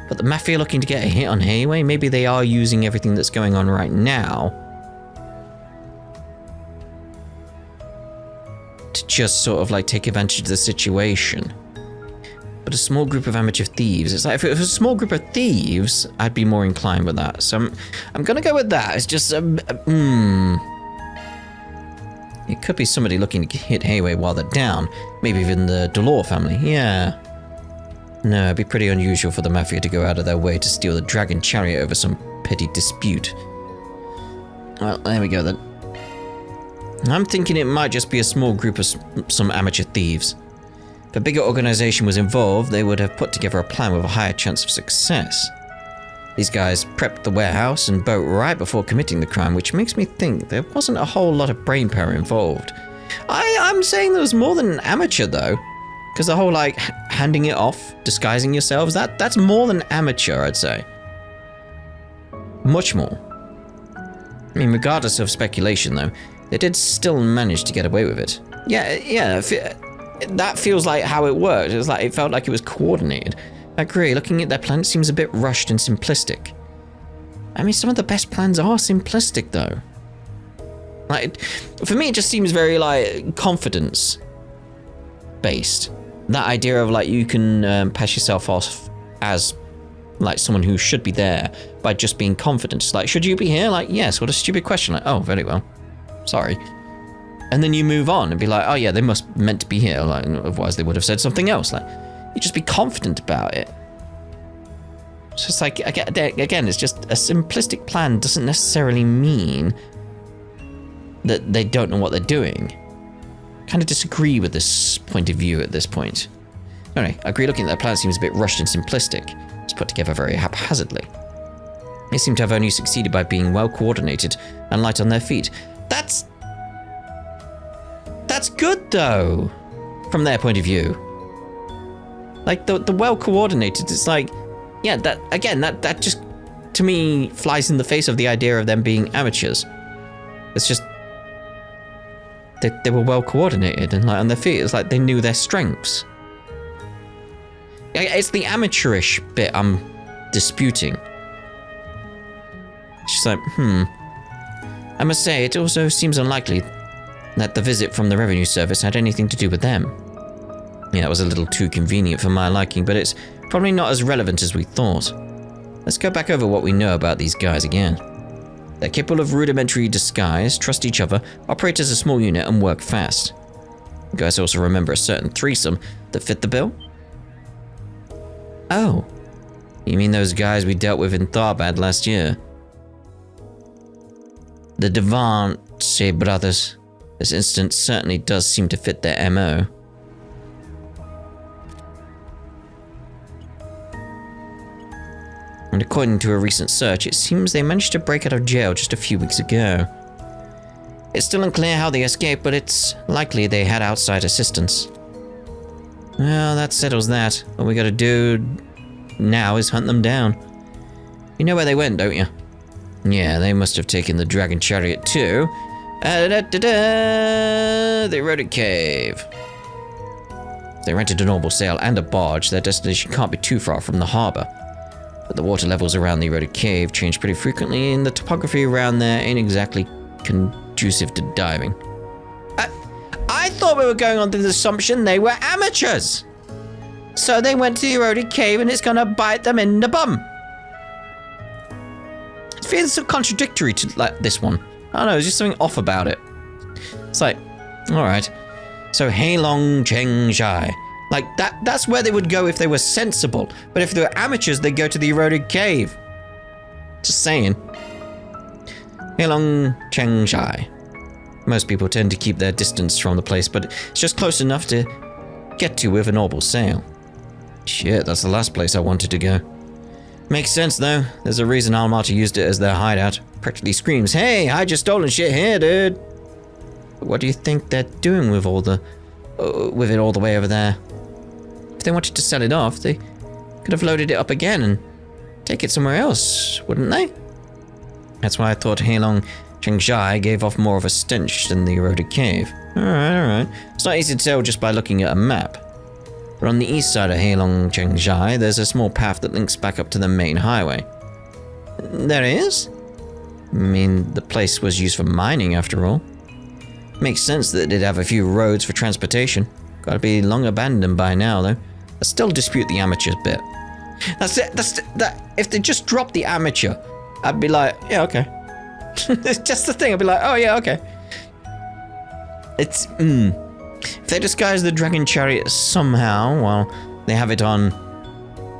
But the Mafia looking to get a hit on Hayway, maybe they are using everything that's going on right now to just sort of like take advantage of the situation. But a small group of amateur thieves, it's like if it was a small group of thieves, I'd be more inclined with that. So I'm gonna go with that. It's just it could be somebody looking to hit Hayway while they're down. Maybe even the Delore family. Yeah. No, it'd be pretty unusual for the Mafia to go out of their way to steal the Dragon Chariot over some petty dispute. Well, there we go then. I'm thinking it might just be a small group of some amateur thieves. If a bigger organization was involved, they would have put together a plan with a higher chance of success. These guys prepped the warehouse and boat right before committing the crime, which makes me think there wasn't a whole lot of brainpower involved. I'm saying there was more than amateur though. Because the whole, like, handing it off, disguising yourselves, that's more than amateur, I'd say. Much more. I mean, regardless of speculation, though, they did still manage to get away with it. Yeah, that feels like how it worked. It felt like it was coordinated. I agree, looking at their plan, it seems a bit rushed and simplistic. I mean, some of the best plans are simplistic, though. Like, for me, it just seems very, like, confidence-based. That idea of like you can pass yourself off as like someone who should be there by just being confident. It's like, should you be here? Like, yes. What a stupid question. Like, oh, very well. Sorry. And then you move on and be like, oh yeah, they must meant to be here. Like, otherwise they would have said something else. Like, you just be confident about it. It's just like, again, it's just a simplistic plan doesn't necessarily mean that they don't know what they're doing. Kind of disagree with this point of view at this point. Anyway, I agree looking at their plan seems a bit rushed and simplistic. It's put together very haphazardly. They seem to have only succeeded by being well coordinated and light on their feet. That's good though, from their point of view. Like the well coordinated, it's like, yeah, that just to me flies in the face of the idea of them being amateurs. It's just they were well coordinated and like on their feet. It's like they knew their strengths. It's the amateurish bit I'm disputing. It's just like, I must say, it also seems unlikely that the visit from the revenue service had anything to do with them. Yeah, that was a little too convenient for my liking, but it's probably not as relevant as we thought. Let's go back over what we know about these guys again. They're capable of rudimentary disguise, trust each other, operate as a small unit, and work fast. You guys also remember a certain threesome that fit the bill? Oh, you mean those guys we dealt with in Tharbad last year? The Devante brothers. This incident certainly does seem to fit their MO. And according to a recent search, it seems they managed to break out of jail just a few weeks ago. It's still unclear how they escaped, but it's likely they had outside assistance. Well, that settles that. All we gotta do now is hunt them down. You know where they went, don't you? Yeah, they must have taken the Dragon Chariot too. They rode a cave. If they rented a normal sail and a barge, their destination can't be too far from the harbor. But the water levels around the eroded cave change pretty frequently, and the topography around there ain't exactly conducive to diving. I thought we were going on to the assumption they were amateurs. So they went to the eroded cave and it's gonna bite them in the bum. It feels so contradictory to like this one. I don't know, there's just something off about it. It's like, alright. So Heilong Cheng Zhai. Like that's where they would go if they were sensible. But if they were amateurs, they'd go to the eroded cave. Just saying. Heilong Cheng Zhai. Most people tend to keep their distance from the place, but it's just close enough to get to with a normal sail. Shit, that's the last place I wanted to go. Makes sense though. There's a reason Almaty used it as their hideout. Practically screams, "Hey, hide your stolen shit here, dude." But what do you think they're doing with it all the way over there? If they wanted to sell it off, they could have loaded it up again and take it somewhere else, wouldn't they? That's why I thought Heilong Chengzhai gave off more of a stench than the eroded cave. Alright. It's not easy to tell just by looking at a map. But on the east side of Heilong Chengzhai, there's a small path that links back up to the main highway. There is? I mean, the place was used for mining after all. Makes sense that it'd have a few roads for transportation. Gotta be long abandoned by now, though. I still dispute the amateur bit. That's it. If they just dropped the amateur, I'd be like, yeah, okay. It's just the thing. I'd be like, oh yeah, okay. It's if they disguise the dragon chariot somehow while they have it on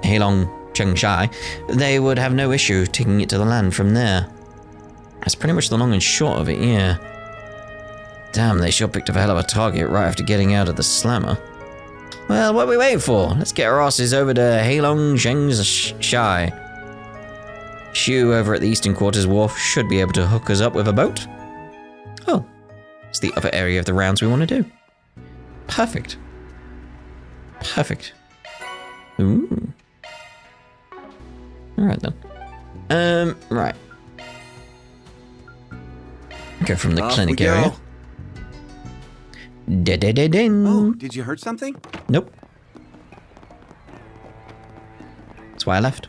Heilong Chengzhai, they would have no issue taking it to the land from there. That's pretty much the long and short of it, yeah. Damn, they sure picked up a hell of a target right after getting out of the slammer. Well, what are we waiting for? Let's get our asses over to Heilong Chengzhai. Shu over at the Eastern Quarters Wharf should be able to hook us up with a boat. Oh, it's the other area of the rounds we want to do. Perfect. Perfect. Ooh. Alright then. Right. Go from the clinic area. Oh, did you hurt something? Nope. That's why I left.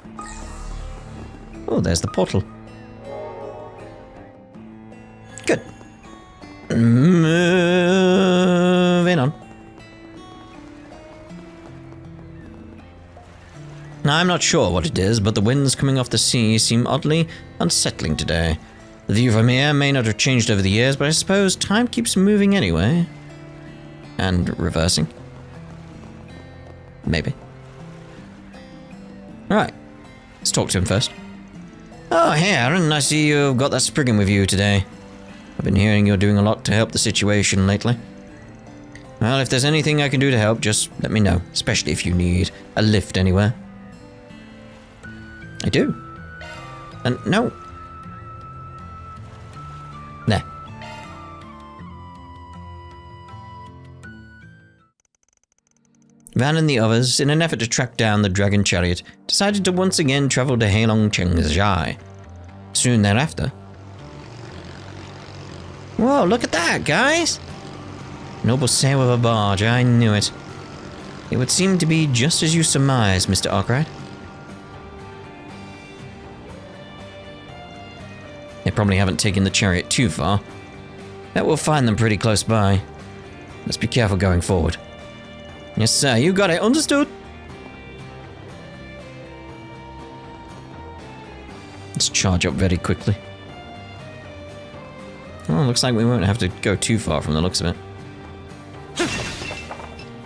Oh, there's the portal. Good. Moving on. Now, I'm not sure what it is, but the winds coming off the sea seem oddly unsettling today. The view from here may not have changed over the years, but I suppose time keeps moving anyway. And reversing. Maybe. Alright. Let's talk to him first. Oh, hey Aaron, I see you've got that Spriggan with you today. I've been hearing you're doing a lot to help the situation lately. Well, if there's anything I can do to help, just let me know, especially if you need a lift anywhere. I do. And no. There. Van and the others, in an effort to track down the dragon chariot, decided to once again travel to Heilong Chengzhai. Soon thereafter. Whoa, look at that, guys! Noble sail with a barge, I knew it. It would seem to be just as you surmised, Mr. Arkwright. They probably haven't taken the chariot too far. That will find them pretty close by. Let's be careful going forward. Yes, sir, you got it. Understood. Let's charge up very quickly. Oh, looks like we won't have to go too far from the looks of it.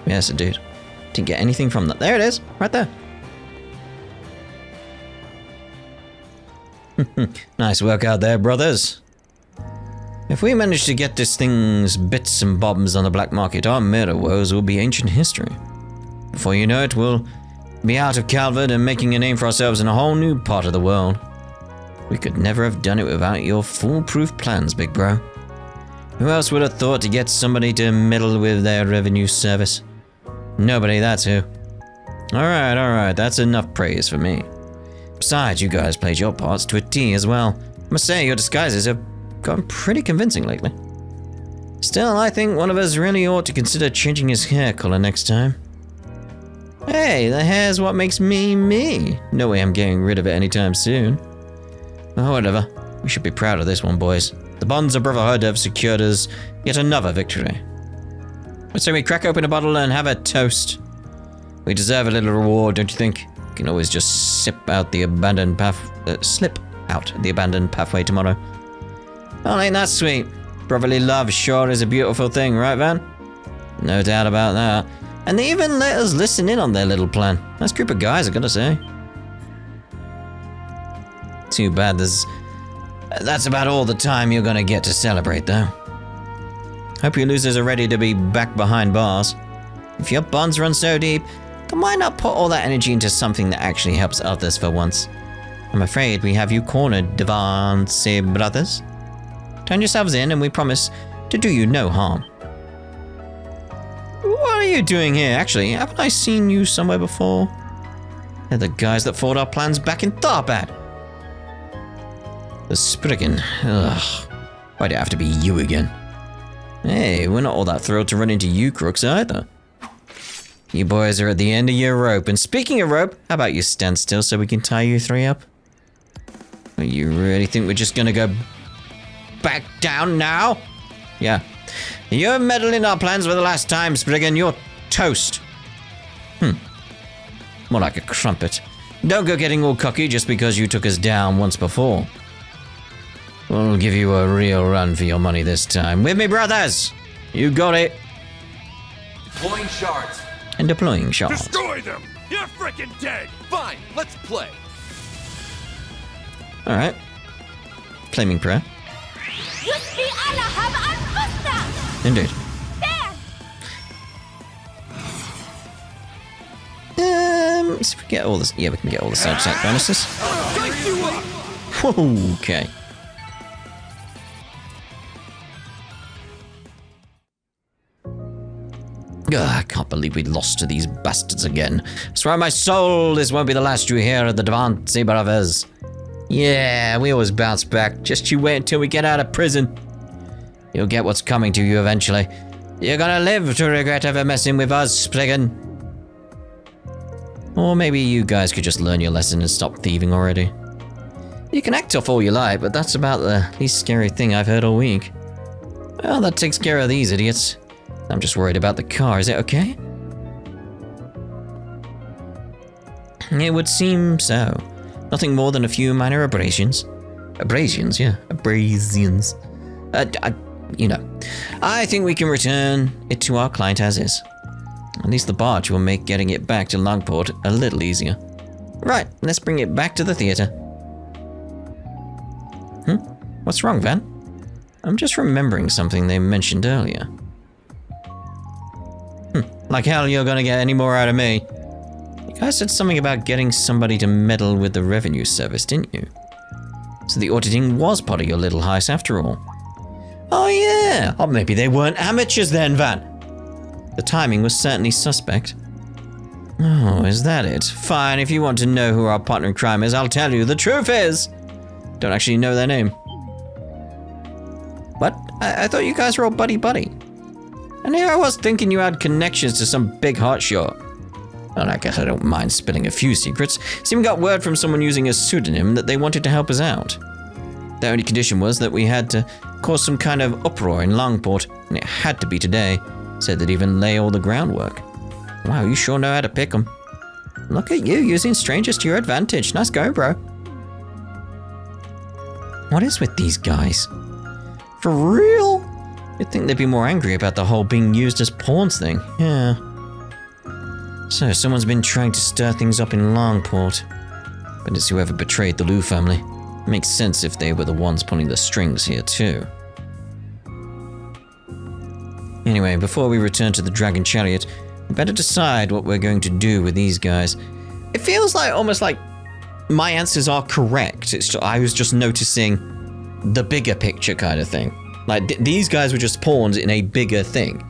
Yes, indeed. Didn't get anything from that. There it is, right there. Nice work out there, brothers. If we manage to get this thing's bits and bobs on the black market, our murder woes will be ancient history. Before you know it, we'll be out of Calvert and making a name for ourselves in a whole new part of the world. We could never have done it without your foolproof plans, big bro. Who else would have thought to get somebody to meddle with their revenue service? Nobody, that's who. Alright, that's enough praise for me. Besides, you guys played your parts to a T as well. I must say, your disguises have gone pretty convincing lately. Still, I think one of us really ought to consider changing his hair color next time. Hey, the hair's what makes me me. No way I'm getting rid of it anytime soon. Oh, whatever. We should be proud of this one, boys. The bonds of brotherhood have secured us yet another victory. So we crack open a bottle and have a toast. We deserve a little reward, don't you think? We can always just slip out the abandoned pathway tomorrow. Well, ain't that sweet? Brotherly love sure is a beautiful thing, right, Van? No doubt about that. And they even let us listen in on their little plan. Nice group of guys, I gotta say. Too bad that's about all the time you're gonna get to celebrate, though. Hope you losers are ready to be back behind bars. If your bonds run so deep, then why not put all that energy into something that actually helps others for once? I'm afraid we have you cornered, Devance brothers. Turn yourselves in and we promise to do you no harm. What are you doing here? Actually, haven't I seen you somewhere before? They're the guys that fought our plans back in Tharbad. The Spriggan. Ugh. Why'd it have to be you again? Hey, we're not all that thrilled to run into you crooks either. You boys are at the end of your rope, and speaking of rope, how about you stand still so we can tie you three up? You really think we're just gonna go back down now? Yeah. You're meddling our plans for the last time, Spriggan. You're toast. More like a crumpet. Don't go getting all cocky just because you took us down once before. We'll give you a real run for your money this time. With me, brothers! You got it. Deploying shards. And deploying shards. Destroy them! You're freaking dead! Fine, let's play. Alright. Claiming prayer. Indeed. So we get all this. Yeah, we can get all the side sack bonuses. Okay. Ugh, I can't believe we lost to these bastards again. I swear on my soul, this won't be the last you hear of the Devance brothers. Yeah, we always bounce back. Just you wait until we get out of prison. You'll get what's coming to you eventually. You're gonna live to regret ever messing with us, Spriggan. Or maybe you guys could just learn your lesson and stop thieving already. You can act tough all you like, but that's about the least scary thing I've heard all week. Well, that takes care of these idiots. I'm just worried about the car. Is it okay? It would seem so. Nothing more than a few minor abrasions. Abrasions, yeah. Abrasions. You know. I think we can return it to our client as is. At least the barge will make getting it back to Longport a little easier. Right, let's bring it back to the theater. What's wrong, Van? I'm just remembering something they mentioned earlier. Like hell you're gonna get any more out of me. You guys said something about getting somebody to meddle with the revenue service, didn't you? So the auditing was part of your little heist after all. Oh yeah! Or maybe they weren't amateurs then, Van. The timing was certainly suspect. Oh, is that it? Fine, if you want to know who our partner in crime is, I'll tell you. The truth is, don't actually know their name. What? I thought you guys were all buddy-buddy. And here I was thinking you had connections to some big hotshot. Well, I guess I don't mind spilling a few secrets. Even got word from someone using a pseudonym that they wanted to help us out. The only condition was that we had to cause some kind of uproar in Longport, and it had to be today. Said they'd even lay all the groundwork. Wow, you sure know how to pick 'em. Look at you, using strangers to your advantage. Nice going, bro. What is with these guys? For real? You'd think they'd be more angry about the whole being used as pawns thing. Yeah. So, someone's been trying to stir things up in Longport. But it's whoever betrayed the Liu family. Makes sense if they were the ones pulling the strings here, too. Anyway, before we return to the Dragon Chariot, we better decide what we're going to do with these guys. It feels like almost like my answers are correct. It's just, I was just noticing the bigger picture kind of thing. Like, these guys were just pawns in a bigger thing.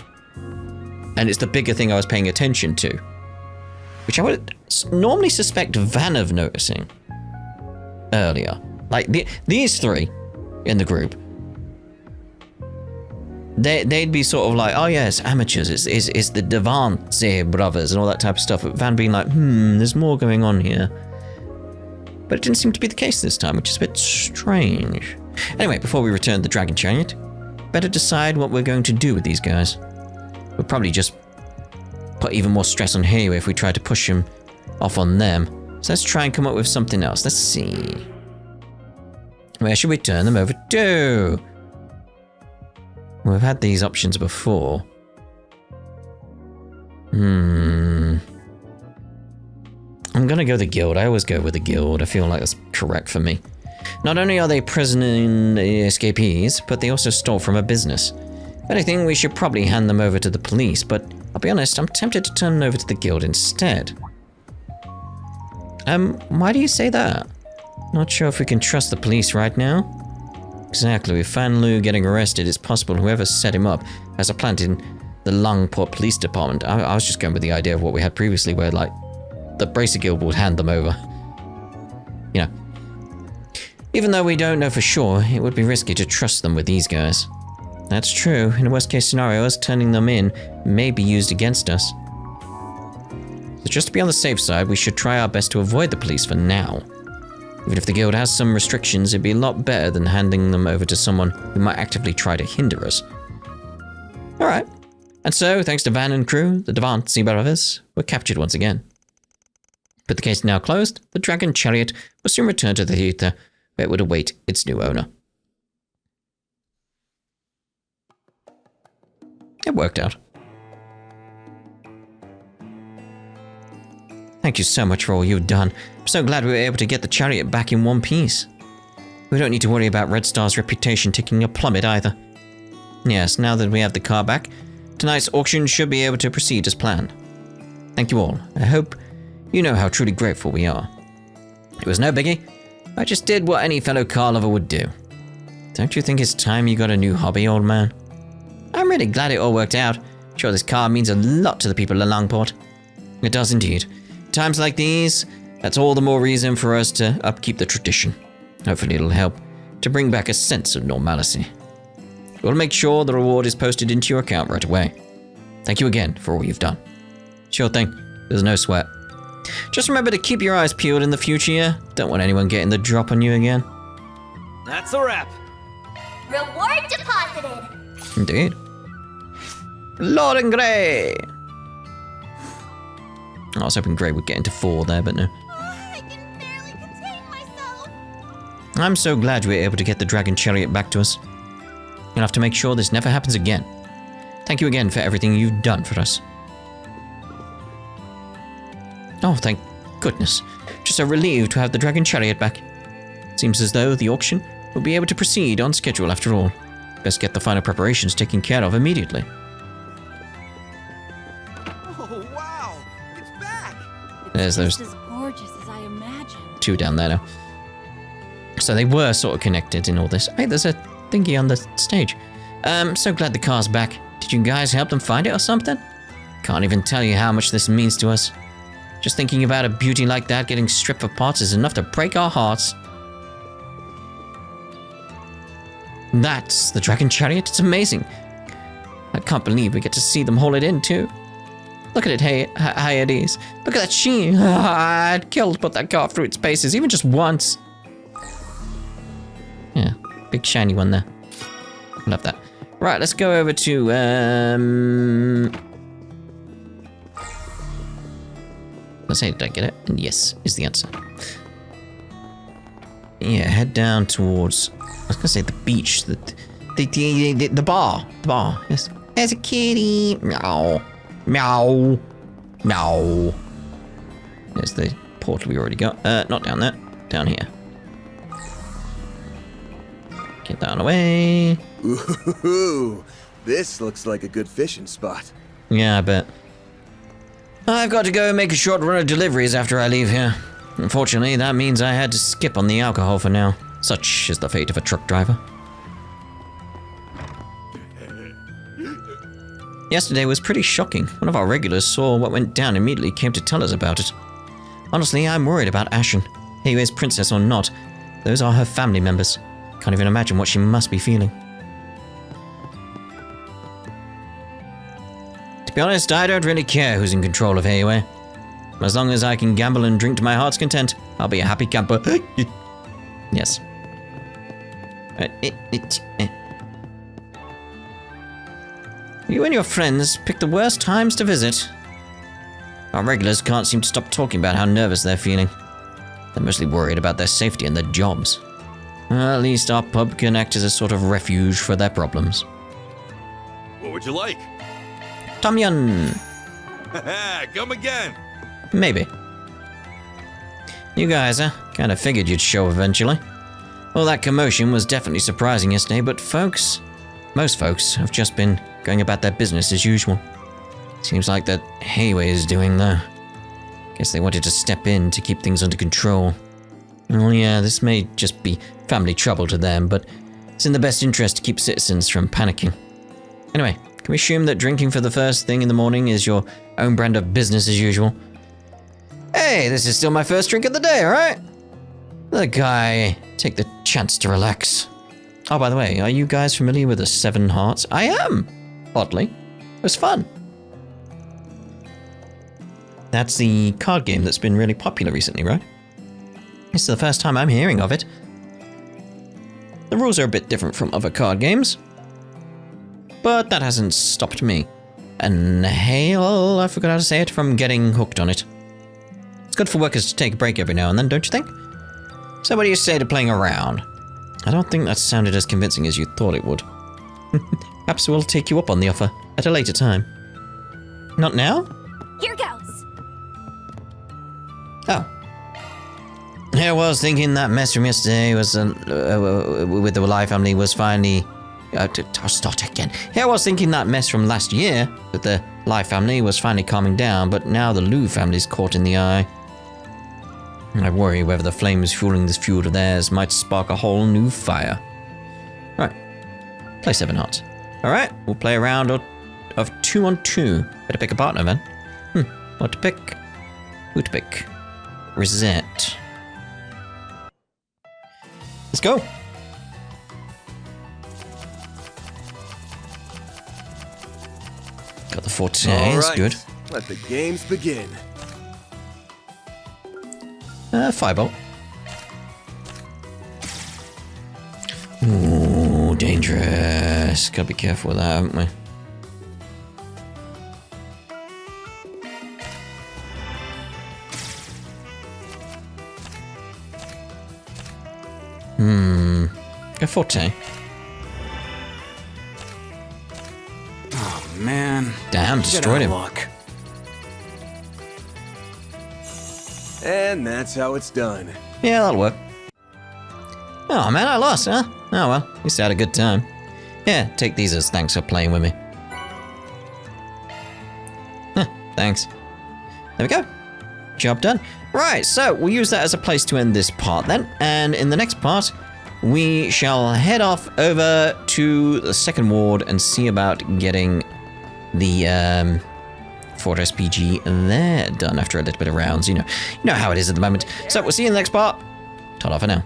And it's the bigger thing I was paying attention to. Which I would normally suspect Van of noticing earlier. Like, these three in the group. they'd be sort of like, oh yes, amateurs, it's the Devante brothers and all that type of stuff. But Van being like, there's more going on here. But it didn't seem to be the case this time, which is a bit strange. Anyway, before we return to the Dragon Chariot, better decide what we're going to do with these guys. We'll probably just put even more stress on Hayway if we try to push him off on them. So let's try and come up with something else. Let's see. Where should we turn them over to? We've had these options before. I'm gonna go the guild. I always go with the guild. I feel like that's correct for me. Not only are they prison escapees, but they also stole from a business. If anything, we should probably hand them over to the police, but I'll be honest, I'm tempted to turn them over to the guild instead. Why do you say that? Not sure if we can trust the police right now. Exactly, with Fan Lu getting arrested, it's possible whoever set him up has a plant in the Longport Police Department. I was just going with the idea of what we had previously, where like the Bracer Guild would hand them over. You know. Even though we don't know for sure, it would be risky to trust them with these guys. That's true. In a worst case scenario, us turning them in may be used against us. So just to be on the safe side, we should try our best to avoid the police for now. Even if the guild has some restrictions, it'd be a lot better than handing them over to someone who might actively try to hinder us. Alright. And so, thanks to Van and crew, the Devante brothers were captured once again. With the case now closed, the Dragon Chariot will soon return to the theatre, where it would await its new owner. It worked out. Thank you so much for all you've done. I'm so glad we were able to get the chariot back in one piece. We don't need to worry about Red Star's reputation taking a plummet either. Yes, now that we have the car back, tonight's auction should be able to proceed as planned. Thank you all. I hope you know how truly grateful we are. It was no biggie. I just did what any fellow car lover would do. Don't you think it's time you got a new hobby, old man? I'm really glad it all worked out. I'm sure this car means a lot to the people of Longport. It does indeed. Times like these, that's all the more reason for us to upkeep the tradition. Hopefully it'll help to bring back a sense of normalcy. We'll make sure the reward is posted into your account right away. Thank you again for all you've done. Sure thing, there's no sweat. Just remember to keep your eyes peeled in the future. Don't want anyone getting the drop on you again. That's a wrap. Reward deposited. Indeed. Lord and Grey! I was hoping Grey would get into 4 there, but no. I can barely contain myself. I'm so glad we were able to get the Dragon Chariot back to us. You'll have to make sure this never happens again. Thank you again for everything you've done for us. Oh, thank goodness. Just so relieved to have the Dragon Chariot back. Seems as though the auction will be able to proceed on schedule after all. Best get the final preparations taken care of immediately. Oh, wow! It's back! There's those Just as gorgeous as I imagined. 2 down there now. So they were sort of connected in all this. Hey, there's a thingy on the stage. So glad the car's back. Did you guys help them find it or something? Can't even tell you how much this means to us. Just thinking about a beauty like that getting stripped for parts is enough to break our hearts. That's the Dragon Chariot. It's amazing. I can't believe we get to see them haul it in too. Look at it, Hyades. Look at that sheen. I'd kill to put that car through its paces, even just once. Yeah, big shiny one there. Love that. Right, let's go over to, let's say, did I get it? And yes, is the answer. Yeah, head down towards, I was gonna say the beach, the bar. The bar, yes. There's a kitty. Meow. Meow. Meow. There's the portal we already got. Not down there. Down here. Get that away. Ooh, this looks like a good fishing spot. Yeah, I bet. I've got to go and make a short run of deliveries after I leave here. Unfortunately, that means I had to skip on the alcohol for now. Such is the fate of a truck driver. Yesterday was pretty shocking. One of our regulars saw what went down and immediately came to tell us about it. Honestly, I'm worried about Ashen. Heiwei's princess or not, those are her family members. Can't even imagine what she must be feeling. be honest, I don't really care who's in control of Hayway. As long as I can gamble and drink to my heart's content, I'll be a happy camper. Yes. You and your friends pick the worst times to visit. Our regulars can't seem to stop talking about how nervous they're feeling. They're mostly worried about their safety and their jobs. At least our pub can act as a sort of refuge for their problems. What would you like? Tom Yum. Come again. Maybe. You guys, kind of figured you'd show eventually. Well, that commotion was definitely surprising yesterday, but most folks have just been going about their business as usual. Seems like that Hayway is doing though. Guess they wanted to step in to keep things under control. Well, yeah, this may just be family trouble to them, but it's in the best interest to keep citizens from panicking. Anyway, can we assume that drinking for the first thing in the morning is your own brand of business as usual? Hey, this is still my first drink of the day, alright? The guy, take the chance to relax. Oh, by the way, are you guys familiar with the 7 Hearts? I am! Oddly. It was fun. That's the card game that's been really popular recently, right? This is the first time I'm hearing of it. The rules are a bit different from other card games, but that hasn't stopped me. And hell, I forgot how to say it, from getting hooked on it. It's good for workers to take a break every now and then, don't you think? So what do you say to playing around? I don't think that sounded as convincing as you thought it would. Perhaps we'll take you up on the offer at a later time. Not now? Here goes. Oh. I was thinking that mess from yesterday was with the Lai family was finally... I'll start again. I was thinking that mess from last year with the Lai family was finally calming down, but now the Liu family's caught in the eye. I worry whether the flames fueling this feud of theirs might spark a whole new fire. Right. Play 7 Hearts. Alright, we'll play a round of 2-on-2. Better pick a partner then. What to pick? Who to pick? Rosette. Let's go. Got the forte, that's good. Let the games begin. Firebolt. Ooh, dangerous. Gotta be careful with that, haven't we? Go forte. Oh man. Damn, destroyed him. Luck. And that's how it's done. Yeah, that'll work. Oh man, I lost, huh? Oh well, at least I had a good time. Yeah, take these as thanks for playing with me. Thanks. There we go. Job done. Right, so we'll use that as a place to end this part then. And in the next part, we shall head off over to the second ward and see about getting the Fortress PG there done after a little bit of rounds. You know how it is at the moment. So we'll see you in the next part. Ta-da for now.